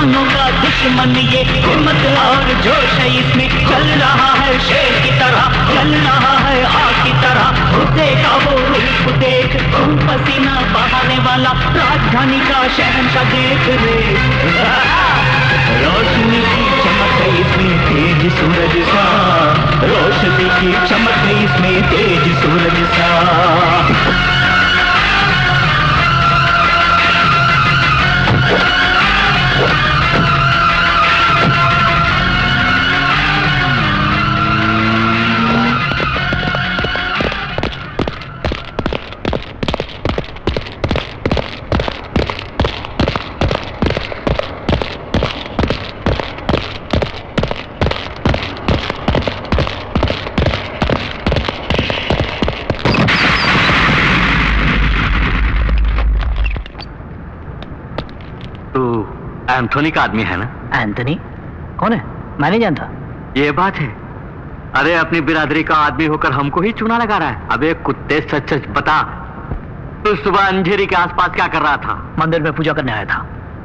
इंसानों का दुश्मन ये हिम्मत और जोश है इसमें, चल रहा है शेर की तरह, चल रहा है आग की तरह। देखा वो रूप देख, खून पसीना बहाने वाला राजधानी का शहंशाह देख रे। रोशनी की चमक है इसमें तेज सूरज सा, रोशनी की चमक है इसमें तेज सूरज सा। एंथोनी का आदमी है ना? एंथोनी कौन है? मैं नहीं जानता। ये बात है। अरे अपनी बिरादरी का आदमी होकर हमको ही चूना लगा रहा है। अबे कुत्ते, सच सच बता, तू सुबह अंधेरी के आसपास क्या कर रहा था? मंदिर में पूजा करने आया था।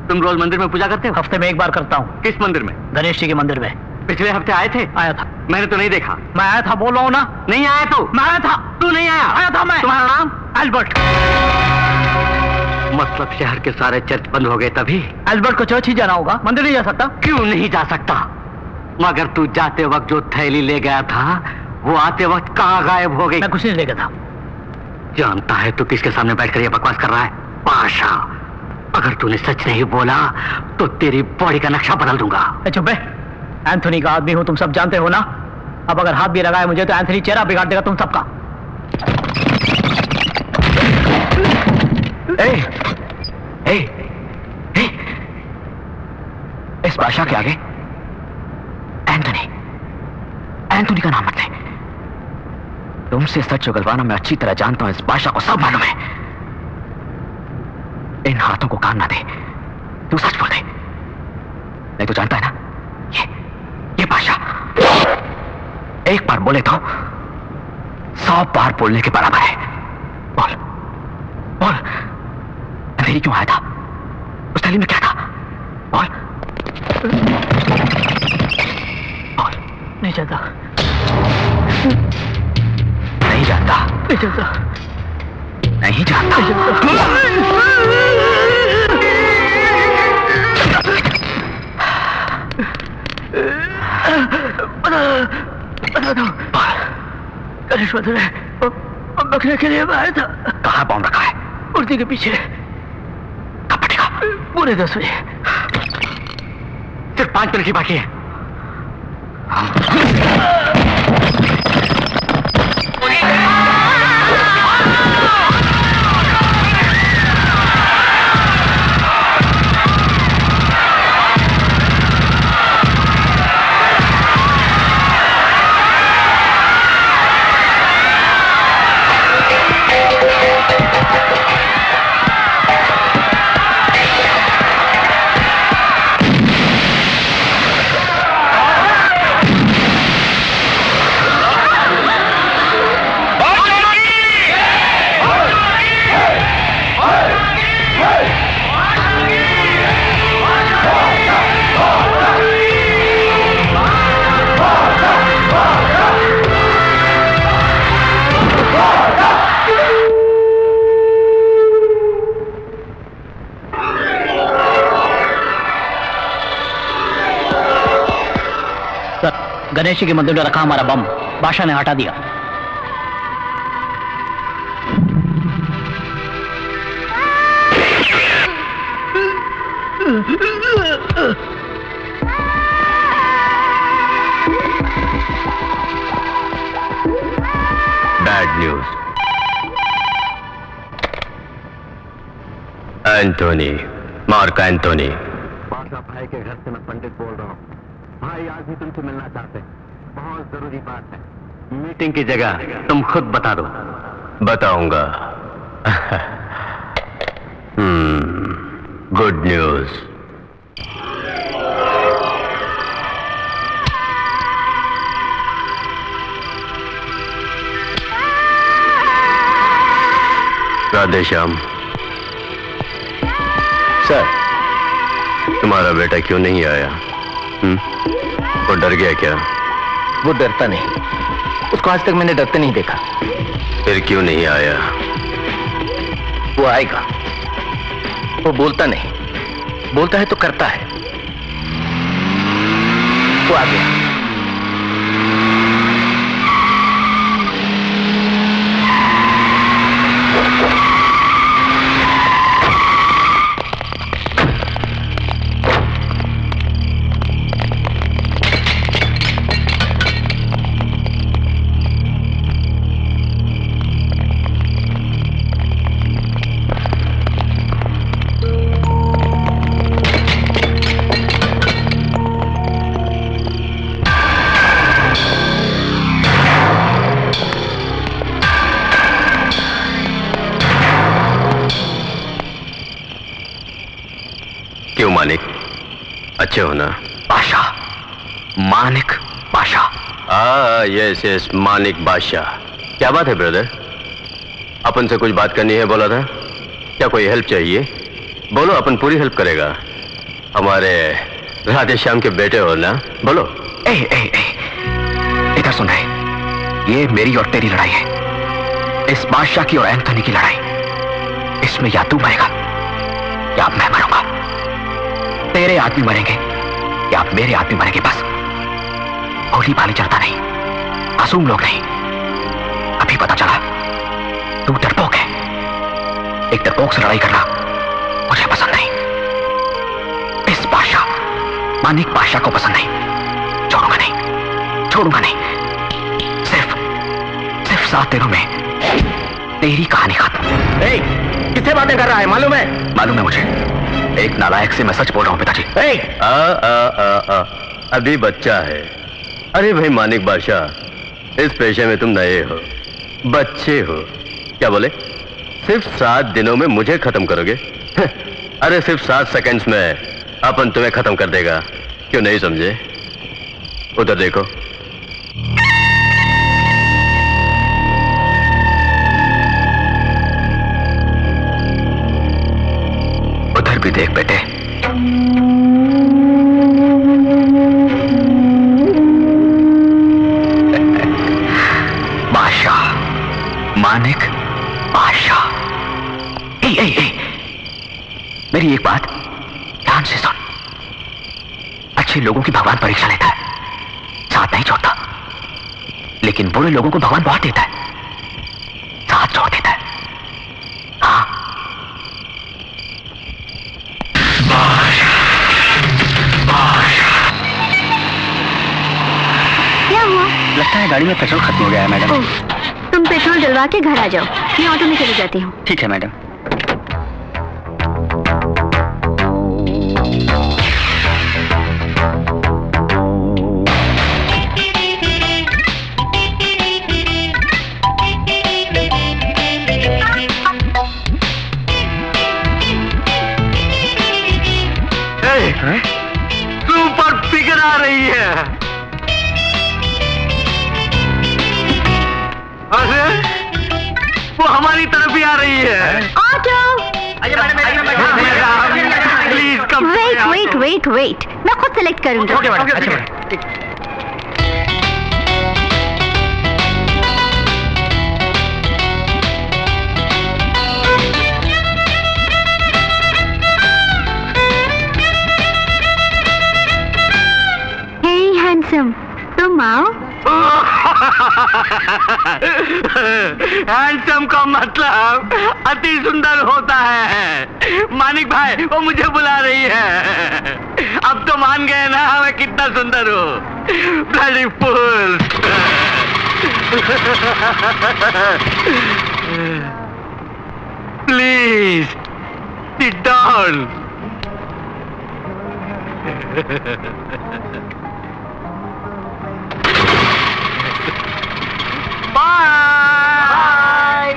तुम रोज मंदिर में पूजा करते हो? हफ्ते में एक बार करता हूँ। किस मंदिर में? गणेश जी के मंदिर में। पिछले हफ्ते आए थे? आया था। मैंने तो नहीं देखा। मैं आया था, बोल रहा हूँ ना। नहीं आया तू? मैं आया था। तू नहीं आया? आया था मैं। तुम्हारा नाम? एल्बर्ट। मतलब शहर के सारे चर्च बंद हो गए तभी? एल्बर्ट को चर्च ही जाना होगा, मंदिर नहीं जा सकता। क्यों नहीं जा सकता? मगर तू जाते वक्त जो थैली ले गया था वो आते वक्त कहाँ गायब हो गई? मैं कुछ नहीं ले गया था। जानता है तू किसके सामने बैठकर ये बकवास कर रहा है? पाशा, अगर तूने सच नहीं बोला तो तेरी बॉडी का नक्शा बदल दूंगा। चुप है, एंथोनी का आदमी हूं, तुम सब जानते हो ना। अब अगर हाथ भी लगाए मुझे तो एंथोनी चेहरा बिगाड़ देगा तुम सबका। इस बादशाह के आगे एंथोनी का नाम मत ले। तुमसे सच उगलवाना मैं अच्छी तरह जानता हूं, इस बादशाह को सब मालूम है। इन हाथों को कान ना दे, तू सच बोल दे, नहीं तो जानता है ना ये बादशाह एक बार बोले तो 100 बार बोलने के बराबर है। बोल बोल, अंधेरी क्यों आया था? उस थैली में क्या था? बोल बोल। नहीं जानता। नहीं जानता? नहीं जानता। नहीं जानता? बता दो। गणेश मंदिर है, बकरे के लिए आया था। कहाँ बॉम्ब रखा है? मूर्ति के पीछे। कब फटेगा? पूरे 10 बजे। सिर्फ 5 मिनट की बाकी है। गणेश जी के मंदिर में रखा हमारा बम बादशाह ने हटा दिया। Bad news. Anthony, mark Anthony. बादशाह भाई के घर से मैं पंडित बोल रहा हूँ। भाई आज ही तुमसे मिलना चाहते हैं, बहुत जरूरी बात है। मीटिंग की जगह तुम खुद बता दो। बताऊंगा। Good news. राधेश्याम। सर, तुम्हारा बेटा क्यों नहीं आया? वो डर गया क्या? वो डरता नहीं, उसको आज तक मैंने डरते नहीं देखा। फिर क्यों नहीं आया? वो आएगा। वो बोलता नहीं, बोलता है तो करता है। वो आ गया। क्यों मानिक, अच्छे हो ना? बादशाह, मानिक बादशाह। यस यस, मानिक बादशाह। क्या बात है ब्रदर? अपन से कुछ बात करनी है बोला था। क्या कोई हेल्प चाहिए? बोलो, अपन पूरी हेल्प करेगा। हमारे राधे श्याम के बेटे हो ना, बोलो। ए, ए, ए, इधर सुन रहे, ये मेरी और तेरी लड़ाई है। इस बादशाह की और एंथोनी की लड़ाई। इसमें या तू मरेगा या मैं मरूंगा। तेरे आदमी मरेंगे या मेरे आदमी मरेंगे, बस। भोली भाली चलता नहीं, मासूम लोग नहीं। अभी पता चला तू डरपोक है। एक डरपोक से लड़ाई करना मुझे पसंद नहीं। इस बादशाह, मानिक बादशाह को पसंद नहीं। छोड़ूंगा नहीं, छोड़ूंगा नहीं। सिर्फ 7 दिनों में तेरी कहानी खत्म। किससे बातें कर रहा है? मालूम है? मालूम है मुझे। एक नालायक से मैं सच बोल रहा हूं पिताजी। अभी बच्चा है। अरे भाई मानिक बादशाह, इस पेशे में तुम नए हो, बच्चे हो। क्या बोले? सिर्फ 7 दिनों में मुझे खत्म करोगे? अरे सिर्फ 7 सेकंड्स में अपन तुम्हें खत्म कर देगा। क्यों नहीं समझे? उधर देखो। उधर भी देख बेटे। बादशाह, मानिक बादशाह। मेरी एक बात ध्यान से सुन। अच्छे लोगों की भगवान परीक्षा लेता है, साथ नहीं छोड़ता। लेकिन बुरे लोगों को भगवान बहुत देता है, साथ छोड़ देता है। हाँ, क्या हुआ? लगता है गाड़ी में पेट्रोल खत्म हो गया है मैडम। ओह, तुम पेट्रोल डलवा के घर आ जाओ, मैं ऑटो में चली जाती हूँ। ठीक है मैडम। सुपर फिगर आ रही है। अरे वो हमारी तरफ ही आ रही है। ऑटो! Please come. वेट, मैं खुद सेलेक्ट करूंगी। Okay madam. तुम आओ। हैंडसम का मतलब अति सुंदर होता है। मानिक भाई, वो मुझे बुला रही है। अब तो मान गए ना मैं कितना सुंदर हूँ। Bloody fool. Please sit down. Bye.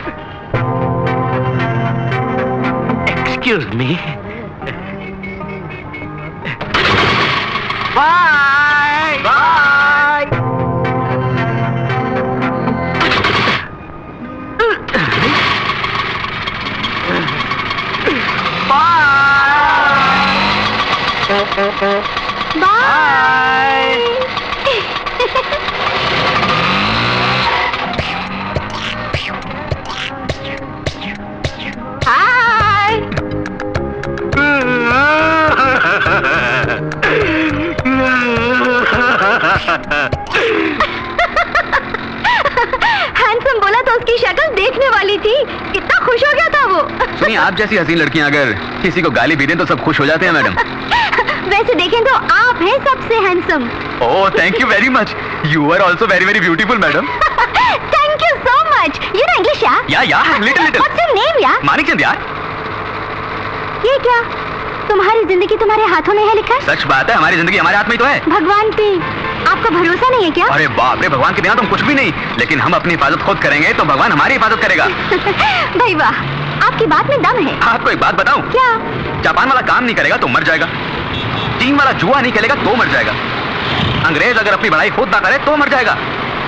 Excuse me. Bye. Bye. Bye. बोला तो उसकी शक्ल देखने वाली थी। कितना खुश हो गया था वो। सुनिए, आप जैसी हसीन लड़कियां अगर किसी को गाली भी दें तो सब खुश हो जाते हैं मैडम। वैसे देखें तो आप हैं सबसे handsome. Oh, thank you very much. You are also very very beautiful madam. Thank you so much. You know English यार? या little little. What's your name यार? मानिकचंद यार। ये क्या, तुम्हारी जिंदगी तुम्हारे हाथों में है लिखा है? सच बात है, हमारी जिंदगी हमारे हाथ में ही तो है। भगवान पे आपका भरोसा नहीं है क्या? अरे बाप रे, भगवान के बिना तुम कुछ भी नहीं, लेकिन हम अपनी हिफाजत खुद करेंगे तो भगवान हमारी हिफाजत करेगा। भाई वाह, आपकी बात में दम है। आपको एक बात बताऊं? क्या? जापान वाला काम नहीं करेगा तो मर जाएगा, चीन वाला जुआ नहीं खेलेगा तो मर जाएगा, अंग्रेज अगर अपनी बड़ाई खुद ना करे तो मर जाएगा,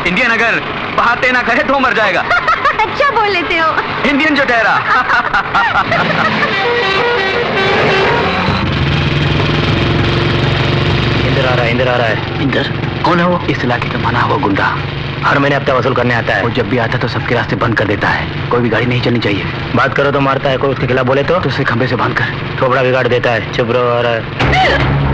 इंडियन अगर बातें ना करे तो मर जाएगा। अच्छा बोल लेते हो। इंडियन जो ठहरा। इंदर आ रहा है। इंदर कौन है वो? इस इलाके का माना हुआ गुंडा, हर महीने हफ्ता वसूल करने आता है। वो जब भी आता है तो सबके रास्ते बंद कर देता है, कोई भी गाड़ी नहीं चलनी चाहिए। बात करो तो मारता है, कोई उसके खिलाफ बोले तो उसे खंबे से बांध कर थोबड़ा बिगाड़ देता है। चुप रहो। आ रहा है।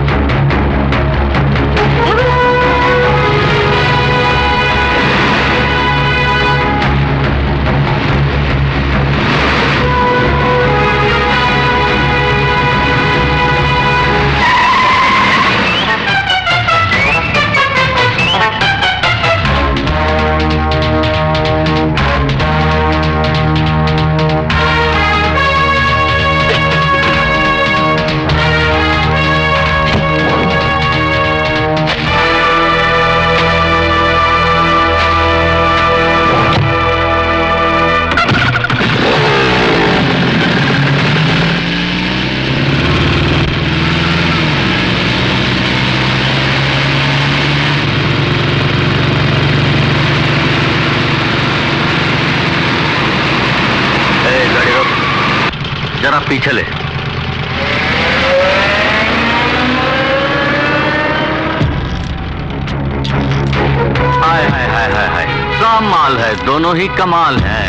जरा पीछे ले। हाय हाय हाय हाय हाय, कमाल है, दोनों ही कमाल है।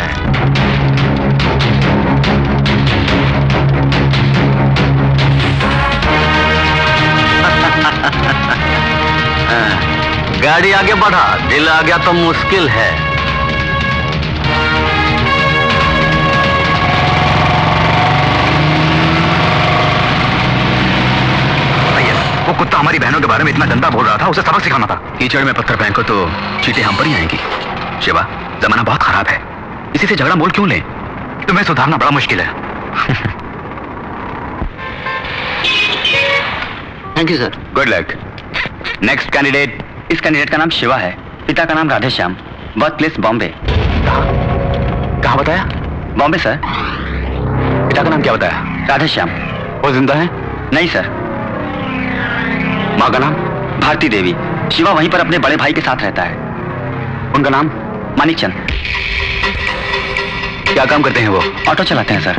गाड़ी आगे बढ़ा, दिल आ गया तो मुश्किल है। वो कुत्ता हमारी बहनों के बारे में इतना गंदा बोल रहा था, उसे सबक सिखाना था। कीचड़ में पत्थर फेंको तो चींटी हम पर ही आएंगी। शिवा, जमाना बहुत खराब है, इसी से झगड़ा मोल क्यों ले? तुम्हें सुधारना बड़ा मुश्किल है। Thank you sir. Good luck. Next candidate. इस कैंडिडेट का नाम शिवा है, पिता का नाम राधेश्याम, बर्थ प्लेस बॉम्बे। कहाँ बताया? बॉम्बे सर। पिता का नाम क्या बताया? राधेश्याम। वो जिंदा है? नहीं सर। माँ का नाम? भारती देवी। शिवा वहीं पर अपने बड़े भाई के साथ रहता है। उनका नाम? मानिकचंद। क्या काम करते हैं वो? ऑटो चलाते हैं सर।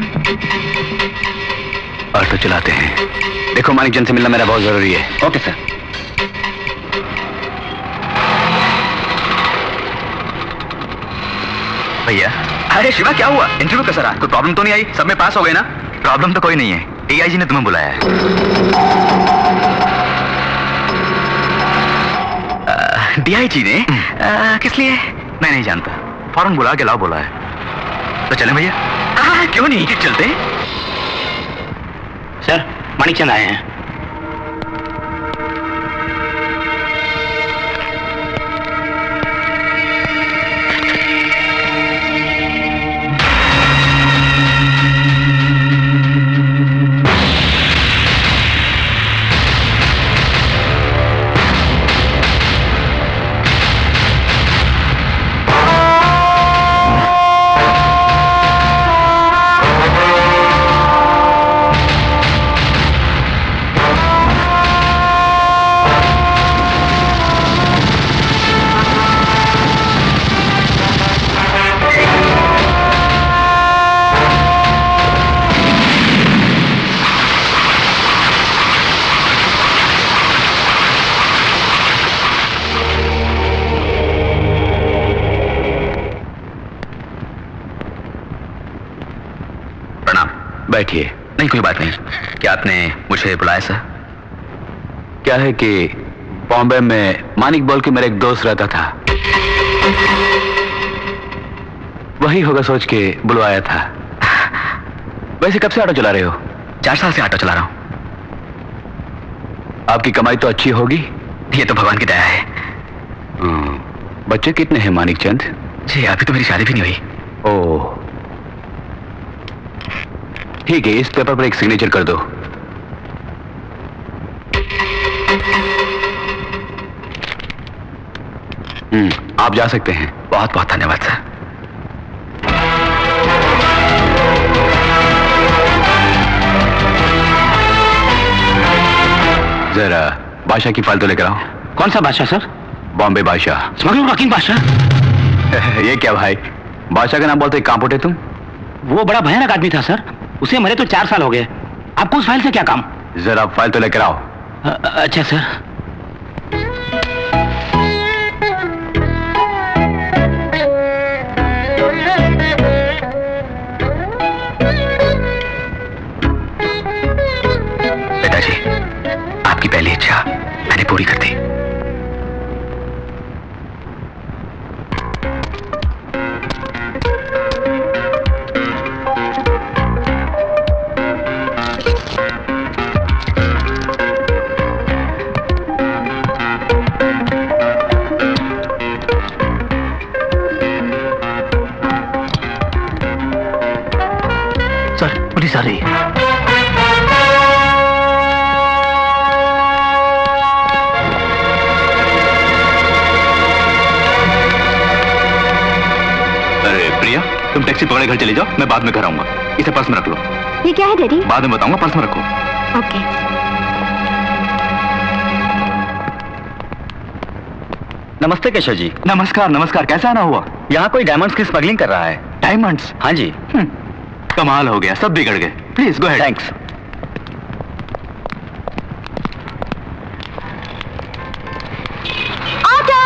ऑटो चलाते हैं। देखो, मानिकचंद से मिलना मेरा बहुत जरूरी है। Okay sir. भैया। अरे शिवा, क्या हुआ? इंटरव्यू कैसा रहा? कोई प्रॉब्लम तो नहीं आई? सब में पास हो गए ना? प्रॉब्लम तो कोई नहीं है, एआईजी ने तुम्हें बुलाया है। डीआईजी ने? किस लिए? मैं नहीं जानता, फौरन बुला के लाओ बोला है। तो चलें भैया? क्यों नहीं, चलते हैं। सर, मानिकचंद आए हैं। बैठिए। नहीं, कोई बात नहीं। क्या आपने मुझे बुलाया सर? क्या है कि बॉम्बे में मानिक बोल के मेरा एक दोस्त रहता था। वही होगा सोच के बुलवाया था। वैसे कब से ऑटो चला रहे हो? 4 साल से ऑटो चला रहा हूँ। आपकी कमाई तो अच्छी होगी। ये तो भगवान की दया है। बच्चे कितने हैं मानिक चंद? जी अभी तो मेरी शादी भी नहीं हुई। ओह ठीक है, इस पेपर पर एक सिग्नेचर कर दो। आप जा सकते हैं। बहुत बहुत धन्यवाद सर। जरा बादशाह की फाइल तो लेकर आओ। कौन सा बादशाह सर? बॉम्बे बादशाह। स्मगलर रॉकिंग बादशाह? ये क्या भाई, बादशाह का नाम बोलते कहां फुटे तुम? वो बड़ा भयानक आदमी था सर, उसे मरे तो 4 साल हो गए। आपको उस फाइल से क्या काम? जरा फाइल तो लेकर आओ। अच्छा सर। पिताजी, आपकी पहली इच्छा मैंने पूरी कर दी। सर पुलिस आ रही है। अरे प्रिया, तुम टैक्सी पकड़े घर चले जाओ, मैं बाद में घर आऊंगा। इसे पर्स में रख लो। ये क्या है डैडी? बाद में बताऊंगा, पर्स में रखो। ओके। नमस्ते केशव जी। नमस्कार नमस्कार, कैसा आना हुआ? यहाँ कोई डायमंड्स की स्मगलिंग कर रहा है। डायमंड्स? हाँ जी। कमाल हो गया, सब बिगड़ गए। Please go ahead. Thanks. Auto!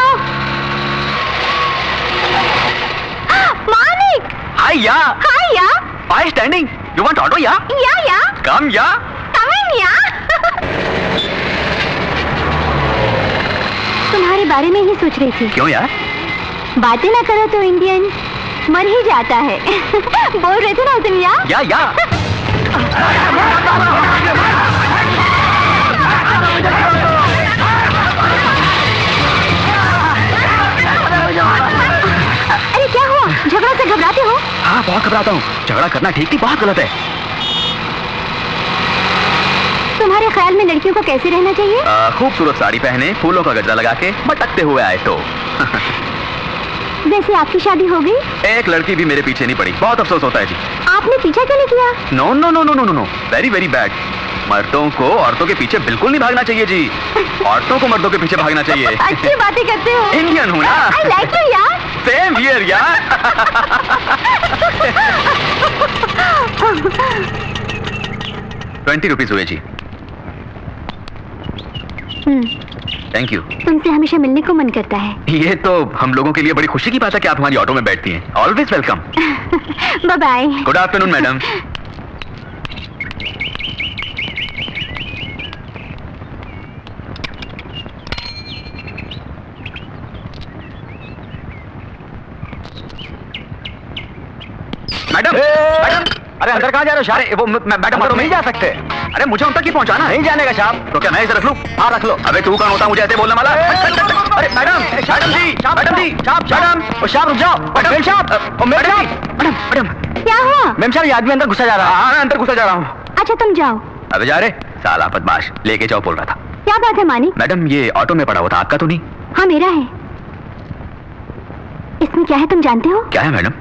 Manik! Hi ya. Hi या! Why standing? You want auto या? या Come या। come in या। तुम्हारे बारे में ही सोच रही थी। क्यों यार? बातें ना करो तो इंडियन मर ही जाता है। बोल रहे थे ना तुम या? या। अरे क्या हुआ? झगड़ा से घबराते हो? हाँ बहुत घबराता हूँ। झगड़ा करना ठीक नहीं, बहुत गलत है। तुम्हारे ख्याल में लड़कियों को कैसे रहना चाहिए? खूबसूरत साड़ी पहने, फूलों का गजरा लगा के, मटकते हुए आए तो। वैसे आपकी शादी हो गई? एक लड़की भी मेरे पीछे नहीं पड़ी, बहुत अफसोस होता है जी। आपने पीछा क्यों नहीं किया? No no no no no no, very very bad. मर्दों को औरतों के पीछे बिल्कुल नहीं भागना चाहिए जी। औरतों को मर्दों के पीछे भागना चाहिए। अच्छी बातें करते हो। इंडियन हूँ ना। आई लाइक यू यार। सेम हियर यार। 20 रुपीज हुए जी। Thank you. तुमसे हमेशा मिलने को मन करता है। ये तो हम लोगों के लिए बड़ी खुशी की बात है कि आप हमारी ऑटो में बैठती हैं। Always welcome. Bye bye. Good afternoon madam. Madam madam, अरे अंदर कहाँ जा रहे हो? अरे वो मैडम अंदर नहीं जा सकते। अरे मुझे उन तक ही पहुंचाना। नहीं जाने का साहब। तो क्या मैं इसे रख लूं? हाँ रख लो। अबे तू कौन होता मुझे ऐसे बोलने वाला? अरे मैडम मैडम जी मैडम जी मैडम साहब रुक जाओ। मैडम साहब मैडम क्या हुआ? मैम साहब ये आदमी अंदर घुसा जा रहा है। हाँ अंदर घुसा जा रहा हूँ। अच्छा तुम जाओ। अबे जा रे साला बदमाश, लेके जाओ बोल रहा था। क्या बात है मानिक? मैडम ये ऑटो में पड़ा हुआ था, आपका तो नहीं? हाँ मेरा है। इसमें क्या है तुम जानते हो? क्या है मैडम?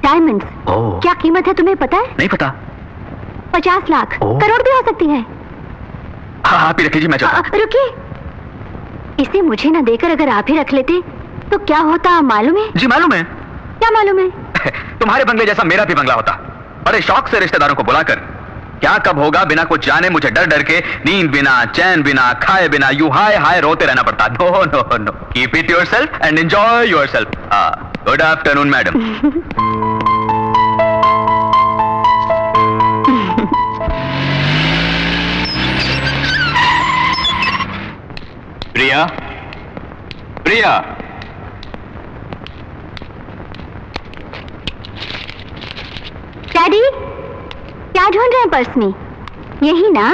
डायमंड्स। ओह क्या कीमत है तुम्हें पता है? नहीं पता। 50 लाख, ओह। करोड़ भी हो सकती है। हाँ आप ही रख लीजिए, मैं चलता। रुकिए, इसे मुझे ना देकर अगर आप ही रख लेते तो क्या होता मालूम है? जी मालूम है। क्या मालूम है? तुम्हारे बंगले जैसा मेरा भी बंगला होता। बड़े शौक से रिश्तेदारों को बुलाकर, क्या कब होगा बिना कुछ जाने मुझे डर डर के, नींद बिना, चैन बिना, खाए बिना, यू हाय हाय रोते रहना पड़ता। No no no, keep it yourself and enjoy yourself. Good afternoon madam. Priya Priya, daddy, क्या ढूंढ रहे हैं पर्स में? यही ना?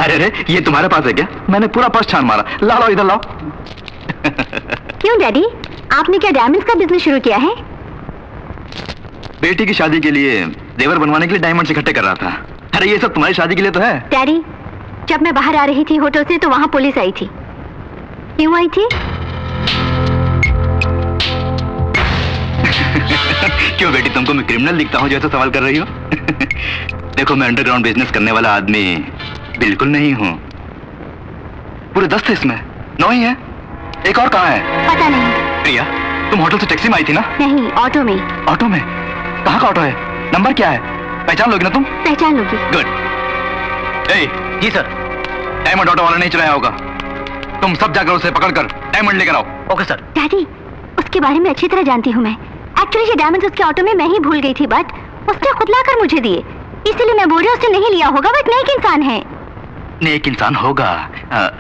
अरे रे, ये तुम्हारे पास है क्या? मैंने पूरा पर्स छान मारा। लाओ इधर लाओ। क्यों डैडी, आपने क्या डायमंड्स का बिजनेस शुरू किया है? बेटी की शादी के लिए जेवर बनवाने के लिए डायमंड्स इकट्ठे कर रहा था। अरे ये सब तुम्हारी शादी के लिए तो है। डैडी, जब मैं बाहर आ रही थी होटल से तो वहां पुलिस आई थी। क्यों आई थी? क्यों बेटी, तुमको मैं क्रिमिनल दिखता हूँ जो ऐसा सवाल कर रही हो? देखो, मैं अंडरग्राउंड बिजनेस करने वाला आदमी बिल्कुल नहीं हूँ। पूरे 10 थे इसमें, 9 ही है। एक और कहाँ है? पता नहीं। प्रिया, तुम होटल से टैक्सी में आई थी ना? नहीं, ऑटो में। ऑटो में? कहाँ का ऑटो है? नंबर क्या है? पहचान लोगी ना तुम? पहचान लूंगी। गुड। जी सर। डायमंड ऑटो वाला नहीं चलाया होगा। तुम सब जाकर उसे पकड़कर डायमंड लेकर आओ। Okay sir. डैडी, उसके बारे में अच्छी तरह जानती हूँ मैं। एक्चुअली ये डायमंड उसके ऑटो में मैं ही भूल गई थी, बट उसने खुद लाकर मुझे दिए। इसीलिए मैं बोल रही हूँ उसने नहीं लिया होगा, बट नेक इंसान है। नेक इंसान होगा,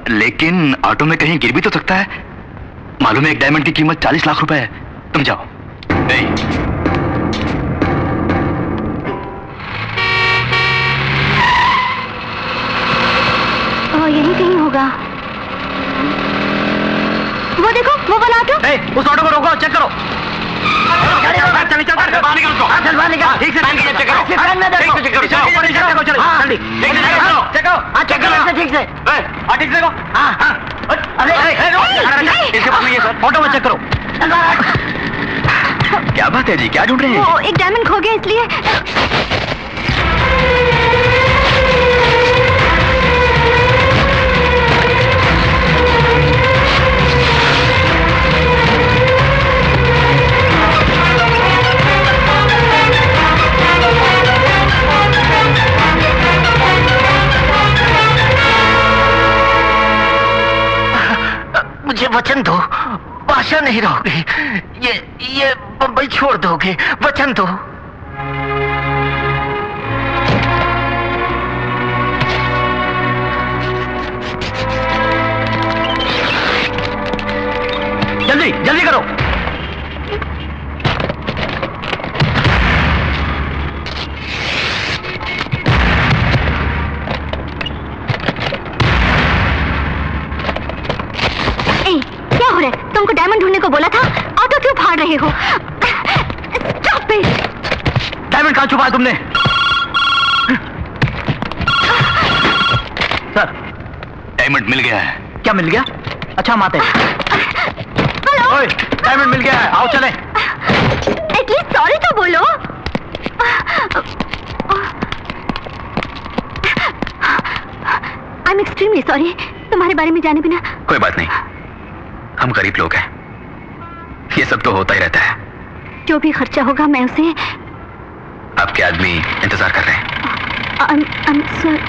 लेकिन ऑटो में कहीं गिर भी तो सकता है। मालूम है एक डायमंड की कीमत 40 लाख रुपए है। तुम जाओ। यही कहीं होगा। वो देखो, वो वाला ऑटो। उस ऑटो को रोको, चेक करो। बाहर निकल उसको। चल बाहर निकल। ठीक से चेक करो। ठीक से चेक करो। चलो जल्दी। चेक करो। हाँ चेक करो ठीक से। हाँ ठीक से देखो। हाँ। अरे इसके पास नहीं है सर। ऑटो में चेक करो। क्या बात है जी, क्या ढूंढ रहे हैं? वो एक डायमंड खो गया इसलिए। मुझे वचन दो, भाषा नहीं रहोगे। ये बम्बई छोड़ दोगे, वचन दो। जल्दी जल्दी करो। तुमको डायमंड ढूंढने को बोला था, ऑटो क्यों फाड़ रहे हो? Stop it! डायमंड कहाँ छुपाया तुमने? सर, डायमंड मिल गया है। क्या मिल गया? अच्छा हम आते हैं। हेलो, ओए, डायमंड मिल गया है, आओ चले। एटलीस्ट सॉरी तो बोलो। आई एम एक्सट्रीमली सॉरी, तुम्हारे बारे में जाने बिना। कोई बात नहीं, हम गरीब लोग हैं, ये सब तो होता ही रहता है। जो भी खर्चा होगा मैं उसे। आपके आदमी इंतजार कर रहे हैं। सर,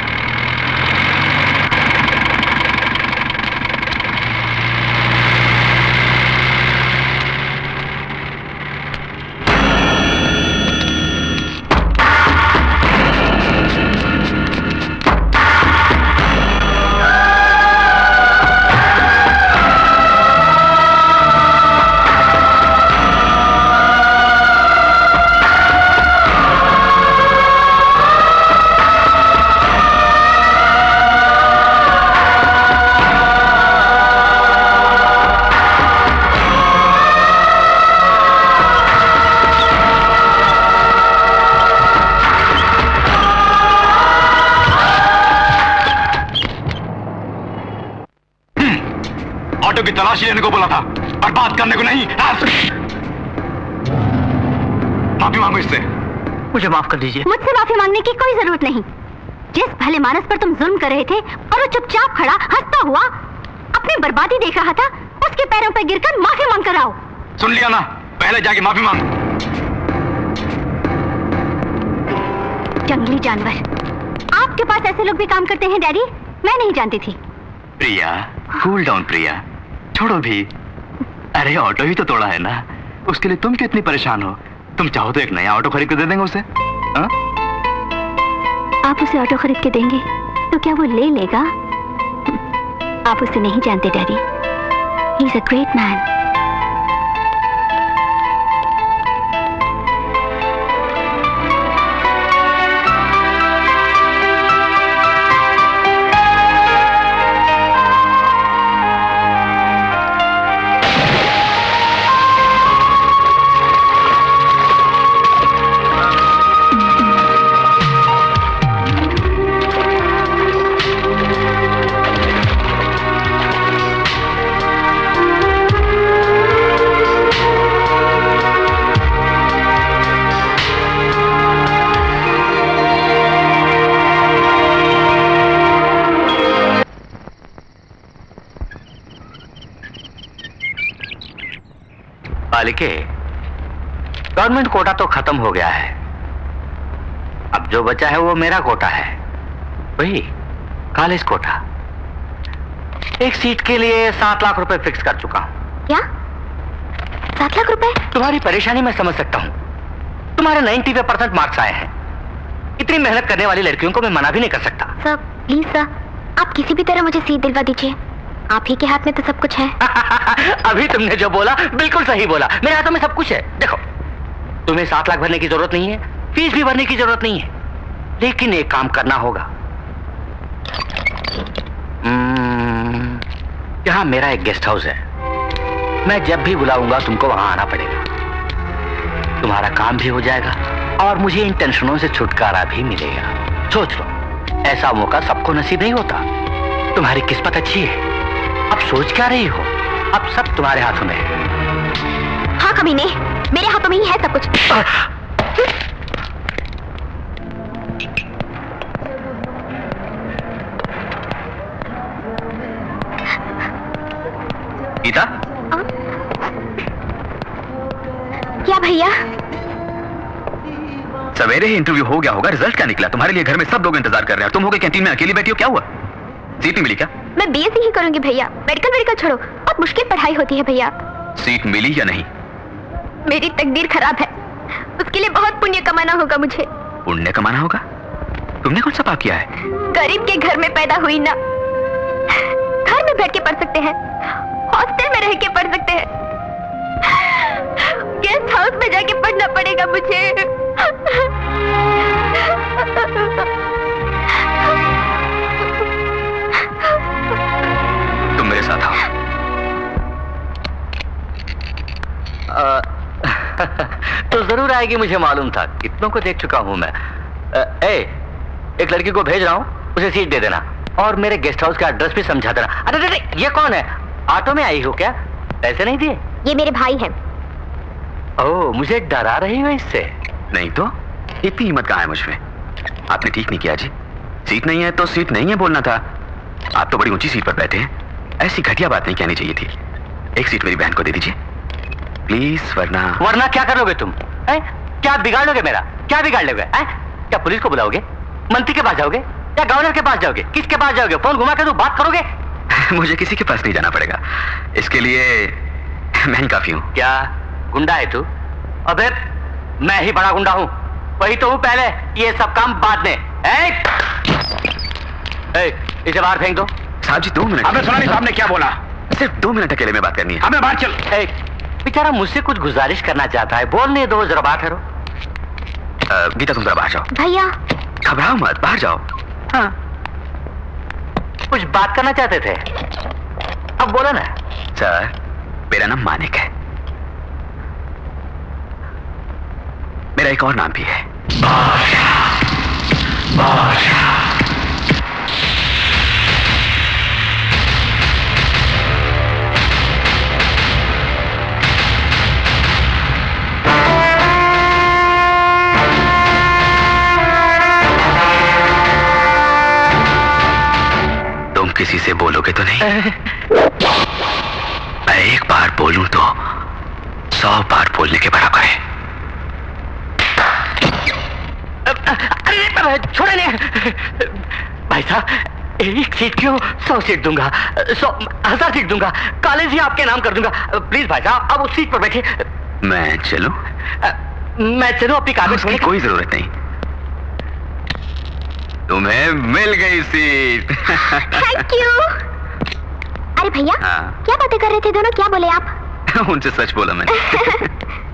ऑटो की तलाशी लेने को बोला था और बात करने को नहीं। माफी मांगो इससे। मुझे माफ कर दीजिए। मुझसे माफी मांगने की कोई जरूरत नहीं। जिस भले मानस पर तुम जुल्म कर रहे थे और वो चुपचाप खड़ा हंसता हुआ अपनी बर्बादी देख रहा था, उसके पैरों पर गिरकर माफी मांग कर आओ। सुन लिया ना, पहले जाके माफी मांग। जंगली जानवर, आपके पास ऐसे लोग भी काम करते हैं डैडी? मैं नहीं जानती थी। प्रिया, कूल डाउन प्रिया, छोड़ो भी। अरे ऑटो ही तो तोड़ा है ना, उसके लिए तुम क्यों इतनी परेशान हो? तुम चाहो तो एक नया ऑटो खरीद कर दे देंगे उसे। हा? आप उसे ऑटो खरीद के देंगे तो क्या वो ले लेगा? आप उसे नहीं जानते daddy, he is a great man. बालिके, गवर्नमेंट कोटा तो खत्म हो गया है। अब जो बचा है वो मेरा कोटा है, वही कॉलेज कोटा। एक सीट के लिए 7 लाख रुपए फिक्स कर चुका हूं। क्या? 7 लाख रुपए? तुम्हारी परेशानी मैं समझ सकता हूं। तुम्हारे 90% मार्क्स आए हैं। इतनी मेहनत करने वाली लड़कियों को मैं मना भी नहीं कर सकता। सर प्लीज सर, आप किसी भी तरह मुझे सीट दिलवा दीजिए। आप ही के हाथ में तो सब कुछ है। अभी तुमने जो बोला बिल्कुल सही बोला। मेरे हाथों में सब कुछ है। देखो, तुम्हें 7 लाख भरने की जरूरत नहीं है, फीस भी भरने की जरूरत नहीं है, लेकिन एक काम करना होगा। यहाँ मेरा एक गेस्ट हाउस है। मैं जब भी बुलाऊंगा तुमको वहां आना पड़ेगा। तुम्हारा काम भी हो जाएगा और मुझे इन टेंशनों से छुटकारा भी मिलेगा। सोच लो, ऐसा मौका सबको नसीब नहीं होता। तुम्हारी किस्मत अच्छी है। अब सोच क्या रही हो? अब सब तुम्हारे हाथों में है। हाँ कमीने, मेरे हाथों में ही है सब कुछ। गीता, क्या भैया? सवेरे ही इंटरव्यू हो गया होगा, रिजल्ट क्या निकला? तुम्हारे लिए घर में सब लोग इंतजार कर रहे हैं, तुम हो गए कैंटीन में अकेली बैठी हो। क्या हुआ? सीट नहीं मिली क्या? मैं बीएससी ही करूंगी भैया। मेडिकल छोड़ो, बहुत मुश्किल पढ़ाई होती है भैया। सीट मिली या नहीं? मेरी तकदीर खराब है, उसके लिए बहुत पुण्य कमाना होगा मुझे। पुण्य कमाना होगा? तुमने कौन सा पाप किया है? गरीब के घर में पैदा हुई ना। घर में बैठ के पढ़ सकते हैं, हॉस्टल में रह के पढ़ सकते हैं, गेस्ट हाउस में जाके पढ़ना पड़ेगा मुझे। तुम मेरे साथ आओ। तो जरूर आएगी, मुझे मालूम था। कितनों को देख चुका हूं मैं। एक लड़की को भेज रहा हूं, उसे सीट दे देना और मेरे गेस्ट हाउस का एड्रेस भी समझा देना। अरे ये कौन है? ऑटो में आई हो क्या? पैसे नहीं दिए? ये मेरे भाई हैं। ओह, मुझे डरा रही हो इससे? नहीं तो, इतनी हिम्मत कहाँ है मुझमें? आपने ठीक नहीं किया जी। सीट नहीं है तो सीट नहीं है बोलना था। आप तो बड़ी ऊंची सीट पर बैठे हैं, ऐसी घटिया बात नहीं कहनी चाहिए थी। एक सीट मेरी बहन को दे दीजिए प्लीज, वरना क्या कर लोगे तुम? क्या बिगाड़ लोगे मेरा? क्या बिगाड़ लोगे? क्या पुलिस को बुलाओगे? मंत्री के पास जाओगे या गवर्नर के पास जाओगे? किसके पास जाओगे? फोन घुमा के तो बात करोगे? मुझे किसी के पास नहीं जाना पड़ेगा, इसके लिए मैं ही काफी हूँ। क्या गुंडा है तू? अबे मैं ही बड़ा गुंडा हूँ, वही तो हूँ पहले, ये सब काम बाद में। इसे बाहर फेंक दो। साहब जी 2 मिनट। आपने सुना नहीं साहब ने क्या बोला? सिर्फ 2 मिनट अकेले में बात करनी है। हमें बाहर चल। बेचारा मुझसे कुछ गुजारिश करना चाहता है, बोलने दो, जरा बात करो। गीता तुम जरा बाहर जाओ। भैया घबराओ मत, बाहर जाओ। हाँ, कुछ बात करना चाहते थे, अब बोला ना। सर, मेरा नाम मानिक है। मेरा एक और नाम भी है, बादशाह। बादशाह। तुम किसी से बोलोगे तो नहीं? मैं एक बार बोलूं तो 100 बार बोलने के बराबर है। अरे छोड़े नहीं भाई साहब, एक सीट क्यों, 100 सीट दूंगा, 100,000 सीट दूंगा, कॉलेज ही आपके नाम कर दूंगा। प्लीज भाई साहब, अब उस सीट पर बैठे। मैं चलूं? मैं चलूं? अपनी कागज की कोई जरूरत नहीं, तुम्हें मिल गई सीट। Thank you. अरे भैया, क्या बातें कर रहे थे दोनों? क्या बोले आप? उनसे सच बोला मैंने।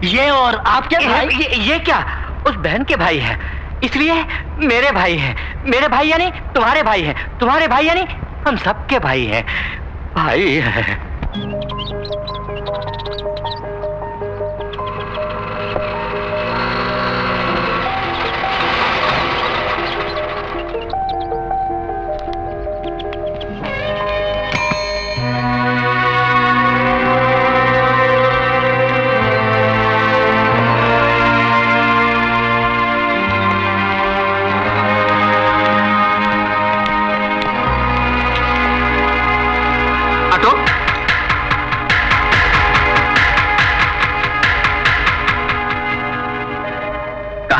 ये और आप क्या भाई? ये क्या? उस बहन के भाई है, इसलिए मेरे भाई हैं। मेरे भाई यानी तुम्हारे भाई हैं, तुम्हारे भाई यानी हम सबके भाई हैं। भाई है।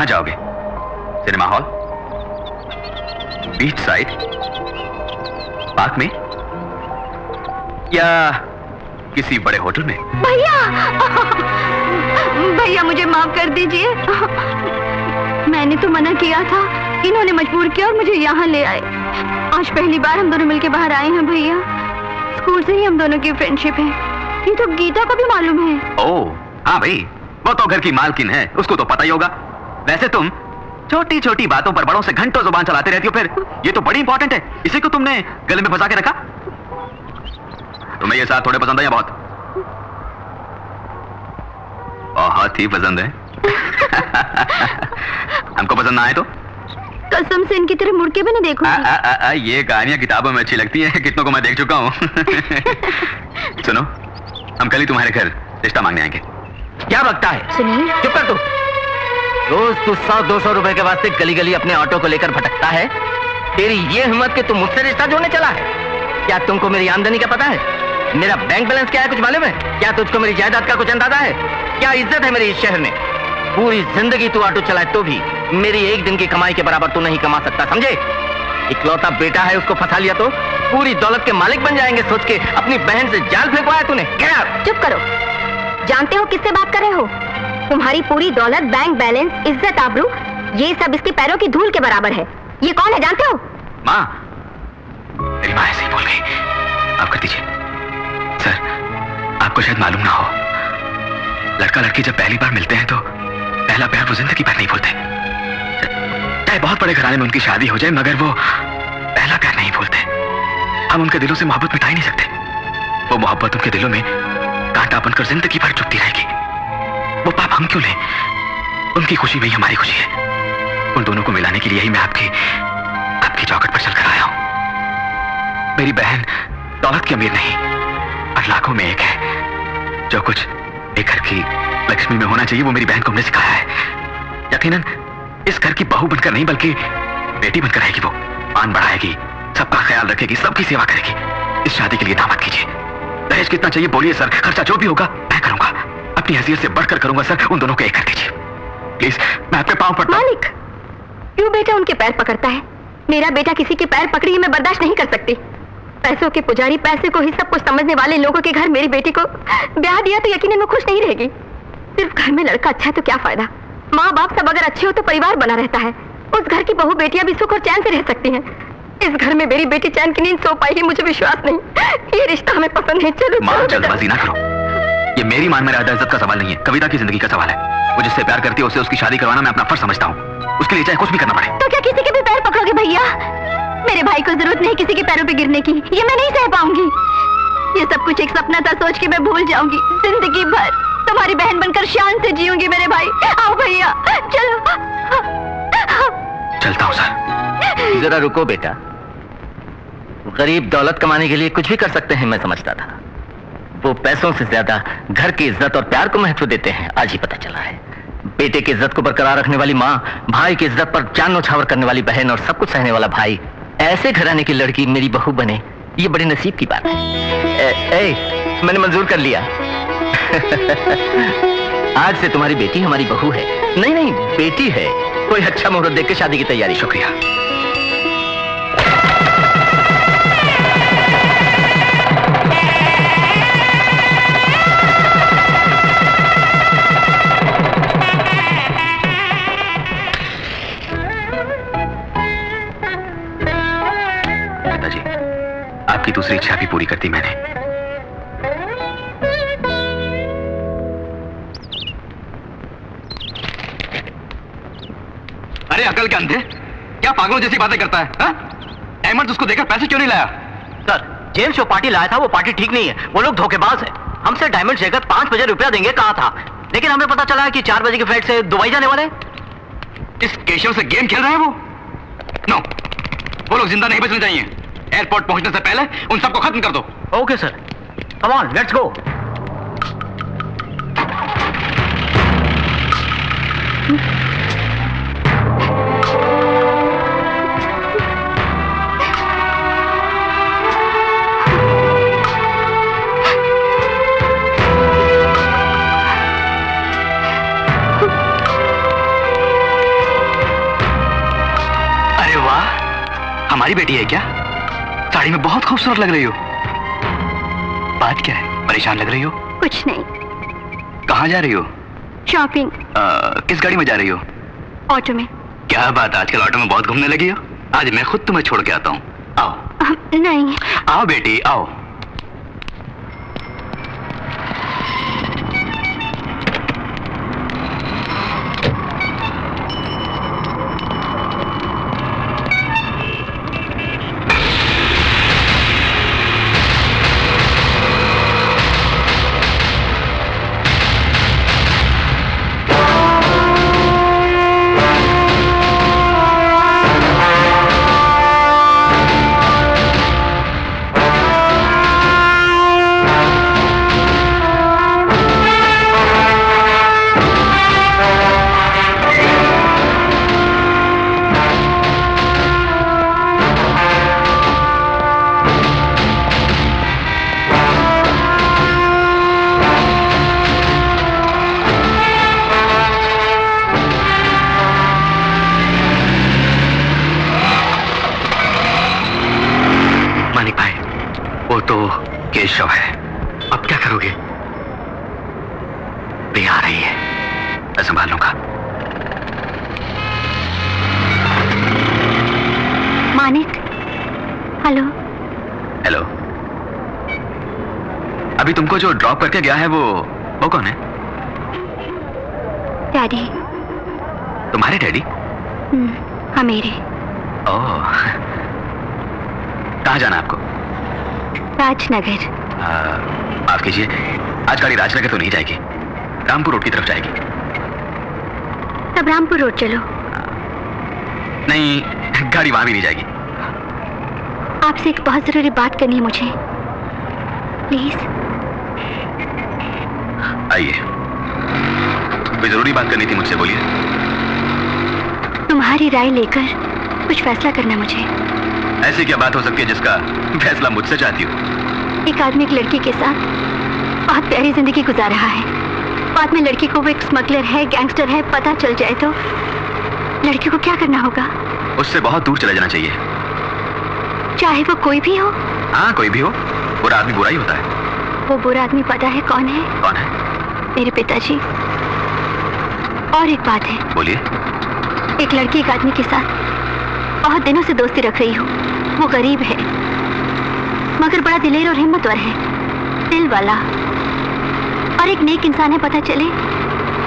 कहां जाओगे? Cinema hall, beach side, park में, या किसी बड़े होटल में? भैया, भैया मुझे माफ कर दीजिए। मैंने तो मना किया था, इन्होंने मजबूर किया और मुझे यहाँ ले आए। आज पहली बार हम दोनों मिलके बाहर आए हैं भैया। स्कूल से ही हम दोनों की फ्रेंडशिप है। ये तो गीता को भी मालूम है। ओह हाँ भाई, वो तो घर की मालकिन है, उसको तो पता ही होगा। वैसे तुम छोटी छोटी बातों पर बड़ों से घंटों जुबान चलाते रहती हो, फिर ये तो बड़ी इंपॉर्टेंट है, इसी को तुमने गले में फंसा के रखा। तुम्हें ये साथ थोड़े पसंद है या बहुत? बहुत ही पसंद है। हमको पसंद ना आए तो कसम से इनकी तरह मुड़ के भी नहीं देखूंगी। ये कहानियां किताबों में अच्छी लगती हैं, कितनों को मैं देख चुका हूं। सुनो, हम कल ही तुम्हारे घर रिश्ता मांगने आएंगे। क्या बकता है? सुनिए, चुप कर तू। रोज तू 100-200 रुपए के वास्ते गली गली अपने ऑटो को लेकर भटकता है। तेरी ये हिम्मत कि तू मुझसे रिश्ता जोड़ने चला है? क्या तुमको मेरी आमदनी का पता है? मेरा बैंक बैलेंस क्या है कुछ मालूम है? क्या तुझको मेरी जायदाद का कुछ अंदाजा है? क्या इज्जत है मेरी इस शहर में? पूरी जिंदगी तू ऑटो चलाए तो भी मेरी एक दिन की कमाई के बराबर तू नहीं कमा सकता, समझे? इकलौता बेटा है, उसको फंसा लिया तो पूरी दौलत के मालिक बन जाएंगे सोच के अपनी बहन से जाल फेंकवाया तूने। क्या? चुप करो। जानते हो किससे बात कर रहे हो? तुम्हारी पूरी दौलत, बैंक बैलेंस, इज्जत, आबरू, ये सब इसके पैरों की धूल के बराबर है। ये कौन है जानते हो? माँ, मेरी माँ ऐसे ही बोल गई। आप कर दीजिए। सर, आपको शायद मालूम ना हो, लड़का लड़की जब पहली बार मिलते हैं तो पहला प्यार वो जिंदगी भर नहीं भूलते। चाहे बहुत बड़े घराने में उनकी शादी हो जाए, मगर वो पहला प्यार नहीं भूलते। हम उनके दिलों से मोहब्बत मिटा ही नहीं सकते। वो मोहब्बत उनके दिलों में कांटा बनकर जिंदगी भर चुभती रहेगी। वो पाप हम क्यों लें? उनकी खुशी में ही हमारी खुशी है। उन दोनों को मिलाने के लिए ही मैं आपकी चौखट पर चलकर आया हूं। मेरी बहन दौलत की अमीर नहीं, पर लाखों में एक है। जो कुछ एक घर की लक्ष्मी में होना चाहिए वो मेरी बहन को हमने सिखाया है। यकीनन इस घर की बहू बनकर नहीं बल्कि बेटी बनकर रहेगी। वो मान बढ़ाएगी, सबका ख्याल रखेगी, सबकी सेवा करेगी। इस शादी के लिए दामद कीजिए। दहेज कितना चाहिए बोलिए सर, खर्चा जो भी होगा मैं करूंगा। अपनी हैसियत से बढ़कर करूंगा सर। उन दोनों को एक कर दीजिए प्लीज। मैं आपके पांव पड़ता हूं। मालिक, क्यों बेटा उनके पैर पकड़ता है? मेरा बेटा किसी के पैर पकड़ी मैं बर्दाश्त नहीं कर सकती। पैसों के पुजारी, पैसे को ही सब कुछ समझने वाले लोगों के घर मेरी बेटी को ब्याह दिया तो यकीनन वो खुश नहीं रहेगी। सिर्फ घर में लड़का अच्छा है तो क्या फायदा? माँ बाप सब अगर अच्छे हो तो परिवार बना रहता है। उस घर की बहू बेटियां भी सुख और चैन से रह सकती हैं। इस घर में मेरी बेटी चैन की नींद सो पाएगी मुझे विश्वास नहीं। ये रिश्ता हमें पसंद नहीं। चलो मां, जल्दबाजी ना करो। ये मेरी मान में इज्जत का सवाल नहीं है, कविता की जिंदगी का सवाल है। वो जिससे प्यार करती है उससे उसकी शादी करवाना मैं अपना फर्ज समझता हूँ। उसके लिए चाहे कुछ भी करना पड़े। तो क्या किसी के भी पैर पकड़ोगे भैया? मेरे भाई को जरूरत नहीं किसी के पैरों पे गिरने की। ये मैं नहीं सह पाऊंगी। ये सब कुछ एक सपना था, सोच के मैं भूल जाऊंगी। जिंदगी भर तुम्हारी बहन बनकर शान से जीऊंगी मेरे भाई। आओ भैया, चलो। चलता हूँ सर। जरा रुको बेटा। गरीब दौलत कमाने के लिए कुछ भी कर सकते हैं मैं समझता था। वो पैसों से ज्यादा घर की इज्जत और प्यार को महत्व देते हैं, आज ही पता चला है। बेटे की इज्जत को बरकरार रखने वाली माँ, भाई की इज्जत पर जान न्यौछावर करने वाली बहन और सब कुछ सहने वाला भाई, ऐसे घराने की लड़की मेरी बहू बने, ये बड़े नसीब की बात है। मैंने मंजूर कर लिया। आज से तुम्हारी बेटी हमारी बहू है। नहीं, बेटी है। कोई अच्छा मुहूर्त देख के शादी की तैयारी। शुक्रिया। आपकी दूसरी इच्छा भी पूरी कर दी मैंने। अरे अकल के अंधे, क्या पागलों जैसी बातें करता है? अहमद उसको देखकर पैसे क्यों नहीं लाया? सर, जेम्स जो पार्टी लाया था वो पार्टी ठीक नहीं है। वो लोग धोखेबाज है। हमसे डायमंड शेखर 5 बजे रुपया देंगे कहा था, लेकिन हमें पता चला है कि 4 बजे की फ्लाइट से दुबई जाने वाले। इस केशव से गेम खेल रहे हैं वो? नो, वो लोग जिंदा नहीं बचने चाहिए। एयरपोर्ट पहुंचने से पहले उन सबको खत्म कर दो। Okay sir, come on, let's go. हमारी बेटी है क्या? साड़ी में बहुत खूबसूरत लग रही हो। बात क्या है? परेशान लग रही हो? कुछ नहीं। कहाँ जा रही हो? शॉपिंग। किस गाड़ी में जा रही हो? ऑटो में। क्या बात, आजकल ऑटो में बहुत घूमने लगी हो। आज मैं खुद तुम्हें छोड़ के आता हूँ। आओ। नहीं। आओ बेटी आओ। केशव है। अब क्या करोगे? प्रिया आ रही है, मैं संभाल लूंगा। मानिक। हेलो। हेलो। अभी तुमको जो ड्रॉप करके गया है वो कौन है? डैडी। तुम्हारे डैडी? हाँ मेरे। ओह, कहाँ जाना है आपको? राजनगर। माफ कीजिए, आज गाड़ी राजनगर तो नहीं जाएगी, रामपुर रोड की तरफ जाएगी। तब रामपुर रोड चलो। नहीं, गाड़ी वहां भी नहीं जाएगी। आपसे एक बहुत जरूरी बात करनी है मुझे, प्लीज। आइए, कोई जरूरी बात करनी थी मुझसे, बोलिए। तुम्हारी राय लेकर कुछ फैसला करना मुझे। ऐसी क्या बात हो सकती है जिसका फैसला मुझसे चाहती हो? एक आदमी एक लड़की के साथ बहुत प्यारी जिंदगी गुजार रहा है। बाद में लड़की को वो एक स्मगलर है, गैंगस्टर है, पता चल जाए तो लड़की को क्या करना होगा? उससे बहुत दूर चले जाना चाहिए। चाहे वो कोई भी हो? हाँ, कोई भी हो। बुरा आदमी बुरा ही होता है। वो बुरा आदमी पता है कौन है? कौन है? मेरे पिताजी। और एक बात है। बोलिए। एक लड़की एक आदमी के साथ बहुत दिनों से दोस्ती रख रही हूँ। वो गरीब है मगर बड़ा दिलेर और हिम्मतवर है, दिल वाला, और एक नेक इंसान है। पता चले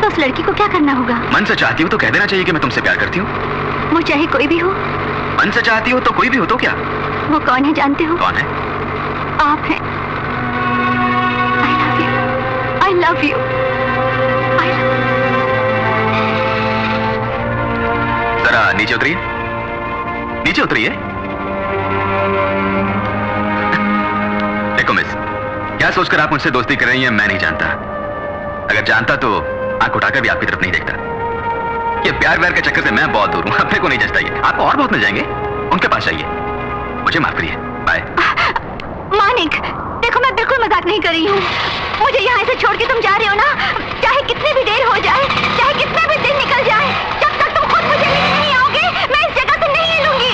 तो उस लड़की को क्या करना होगा? मन से चाहती हो तो कह देना चाहिए कि मैं तुमसे प्यार करती हूँ। वो चाहे कोई भी हो। मन से चाहती हो तो कोई भी हो तो क्या? वो कौन है जानते हो? कौन है? आप हैं। I love you. जरा नीचे उतरिए, नीचे उतरिए। देखो मिस, क्या सोचकर आप मुझसे दोस्ती कर रही हैं मैं नहीं जानता। अगर जानता तो आंख उठाकर भी आपकी तरफ नहीं देखता। ये प्यार व्यार के चक्कर से मैं बहुत दूर हूं, अपने को नहीं जचता ये। आपको और बहुत मिल जाएंगे, उनके पास जाइए। मुझे माफ करिए, बाय। मानिक, देखो मैं बिल्कुल मजाक नहीं कर रही हूँ। मुझे यहाँ से छोड़ के तुम जा रहे हो ना, चाहे कितनी भी देर हो जाए, चाहे कितने भी दिन निकल जाए, जब तक तुम खुद मुझे लेने नहीं आओगे मैं इस जगह से नहीं हिलूंगी।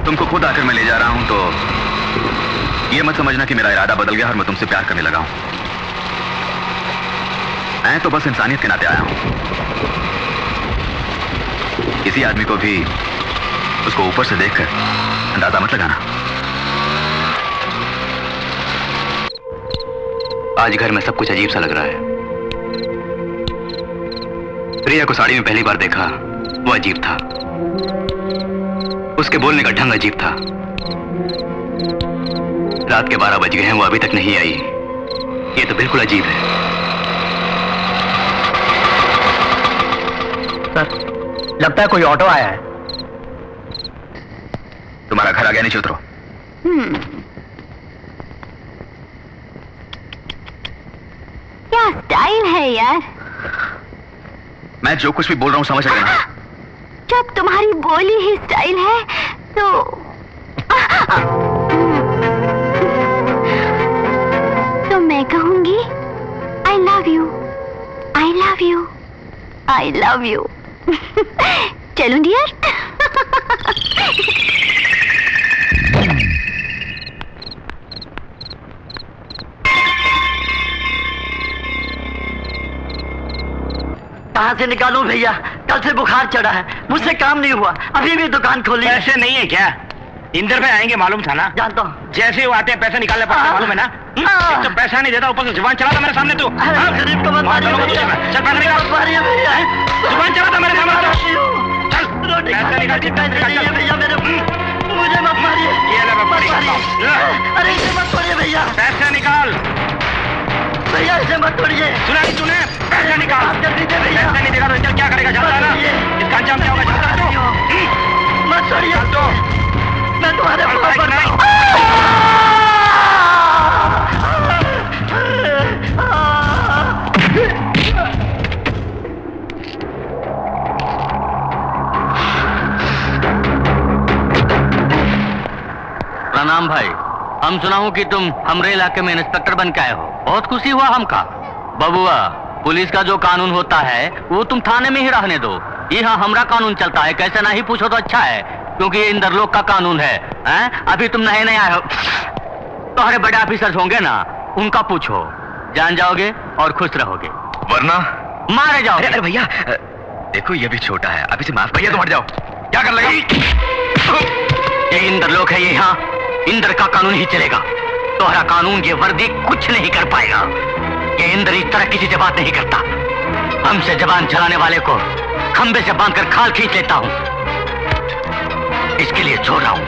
तुमको खुद आकर मैं ले जा रहा हूं तो ये मत समझना कि मेरा इरादा बदल गया और मैं तुमसे प्यार करने लगा हूं। मैं तो बस इंसानियत के नाते आया हूं। किसी आदमी को भी उसको ऊपर से देखकर अंदाजा मत लगाना। आज घर में सब कुछ अजीब सा लग रहा है। प्रिया को साड़ी में पहली बार देखा, वो अजीब था। उसके बोलने का ढंग अजीब था। रात के 12 बज गए हैं, वो अभी तक नहीं आई। ये तो बिल्कुल अजीब है। सर, लगता है कोई ऑटो आया है। तुम्हारा घर आ गया, नीचे उतरो। क्या स्टाइल है यार। मैं जो कुछ भी बोल रहा हूँ समझ रहे ना? जब तुम्हारी बोली ही स्टाइल है तो मैं कहूंगी I love you, I love you, I love you. चलूं डियर? कहाँ से निकालूं भैया, कल से बुखार चढ़ा है, मुझसे काम नहीं हुआ, अभी भी दुकान खोली। पैसे नहीं है क्या? इंदर भाई आएंगे मालूम था ना? जानता हूँ। जैसे ही वो आते हैं पैसे निकालने पड़ते हैं, मालूम है ना? एक तो पैसा नहीं देता, ऊपर से जुबान चला था मेरे सामने तू। गरीब को मत मारिए भैया। चल पैसे निकाल। मारिए भैया। जुबान चला था मेरे सामने तू। चल रोटी पैसे खाने निकाल। के पैसे नहीं है भैया मेरे, मुझे मत मारिए। ये ले मैं मत पड़ी। मारिए। अरे इसे मत तोड़िए भैया, पैसे निकाल। भैया इसे मत तोड़िए। सुना नहीं तूने? पैसे निकाल। आप कर दीजिए भैया। पैसे नहीं देगा तो चल क्या करेगा, जानता है ना? इसका अंजाम क्या होगा जानता है तू? मत छोड़िए, चल तो। मैं तुम्हारे चल पास भाई, पड़ता नहीं। हूँ। प्रणाम भाई, हम सुना हूँ कि तुम हमरे इलाके में इंस्पेक्टर बन के आए हो। बहुत खुशी हुआ हमका। बबुआ, पुलिस का जो कानून होता है वो तुम थाने में ही रहने दो। यहाँ हमरा कानून चलता है, कैसे नहीं पूछो तो अच्छा है, क्योंकि ये इंदर लोग का कानून है। अभी तुम नए नए आए हो, तुम्हारे बड़े ऑफिसर्स होंगे ना, उनका पूछो, जान जाओगे और खुश रहोगे, वरना मारे जाओगे। अरे भैया, देखो ये भी छोटा है, अभी से माफ। भैया तुम हट जाओ, क्या कर लेगा? ये इंदर लोग है, ये यहाँ इंदर का कानून ही चलेगा। तुम्हारा कानून ये वर्दी कुछ नहीं कर पाएगा। ये इंदर इस तरह किसी से बात नहीं करता। हमसे जबान चलाने वाले को खंबे से बांधकर खाल खींच लेता हूँ, इसके लिए छोड़ रहा हूँ।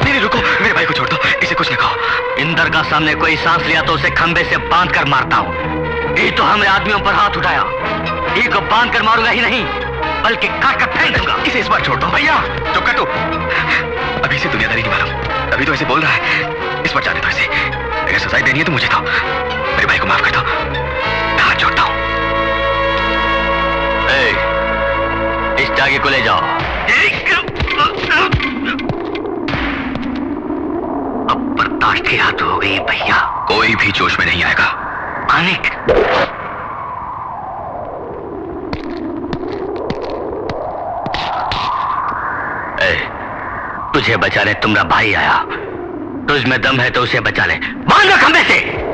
नहीं रुको, मेरे भाई को छोड़ दो, इसे कुछ न कहो। इंदर का सामने कोई सांस लिया तो उसे खंबे से बांध कर मारता हूँ। ये तो हमने आदमियों पर हाथ उठाया, ये को बांध कर मारूंगा ही नहीं, बल्कि काट कर फेंक दूंगा। इसे इस बार छोड़ दो। भैया चुप कर तू, अभी से दुनियादारी नहीं मालूम, अभी तो ऐसे बोल रहा है, इस पर जाने दो इसे। अगर सजाई देनी है तो मुझे दो, मेरे भाई को माफ कर दो, मैं हाथ जोड़ता हूँ। इस टागे को ले जाओ। अब बर्दाश्त की हद हो गई भैया, कोई भी जोश में नहीं आएगा। मानिक, तुझे बचाने तुम्हारा भाई आया, तुझ में दम है तो उसे बचा ले, बांध खंबे से।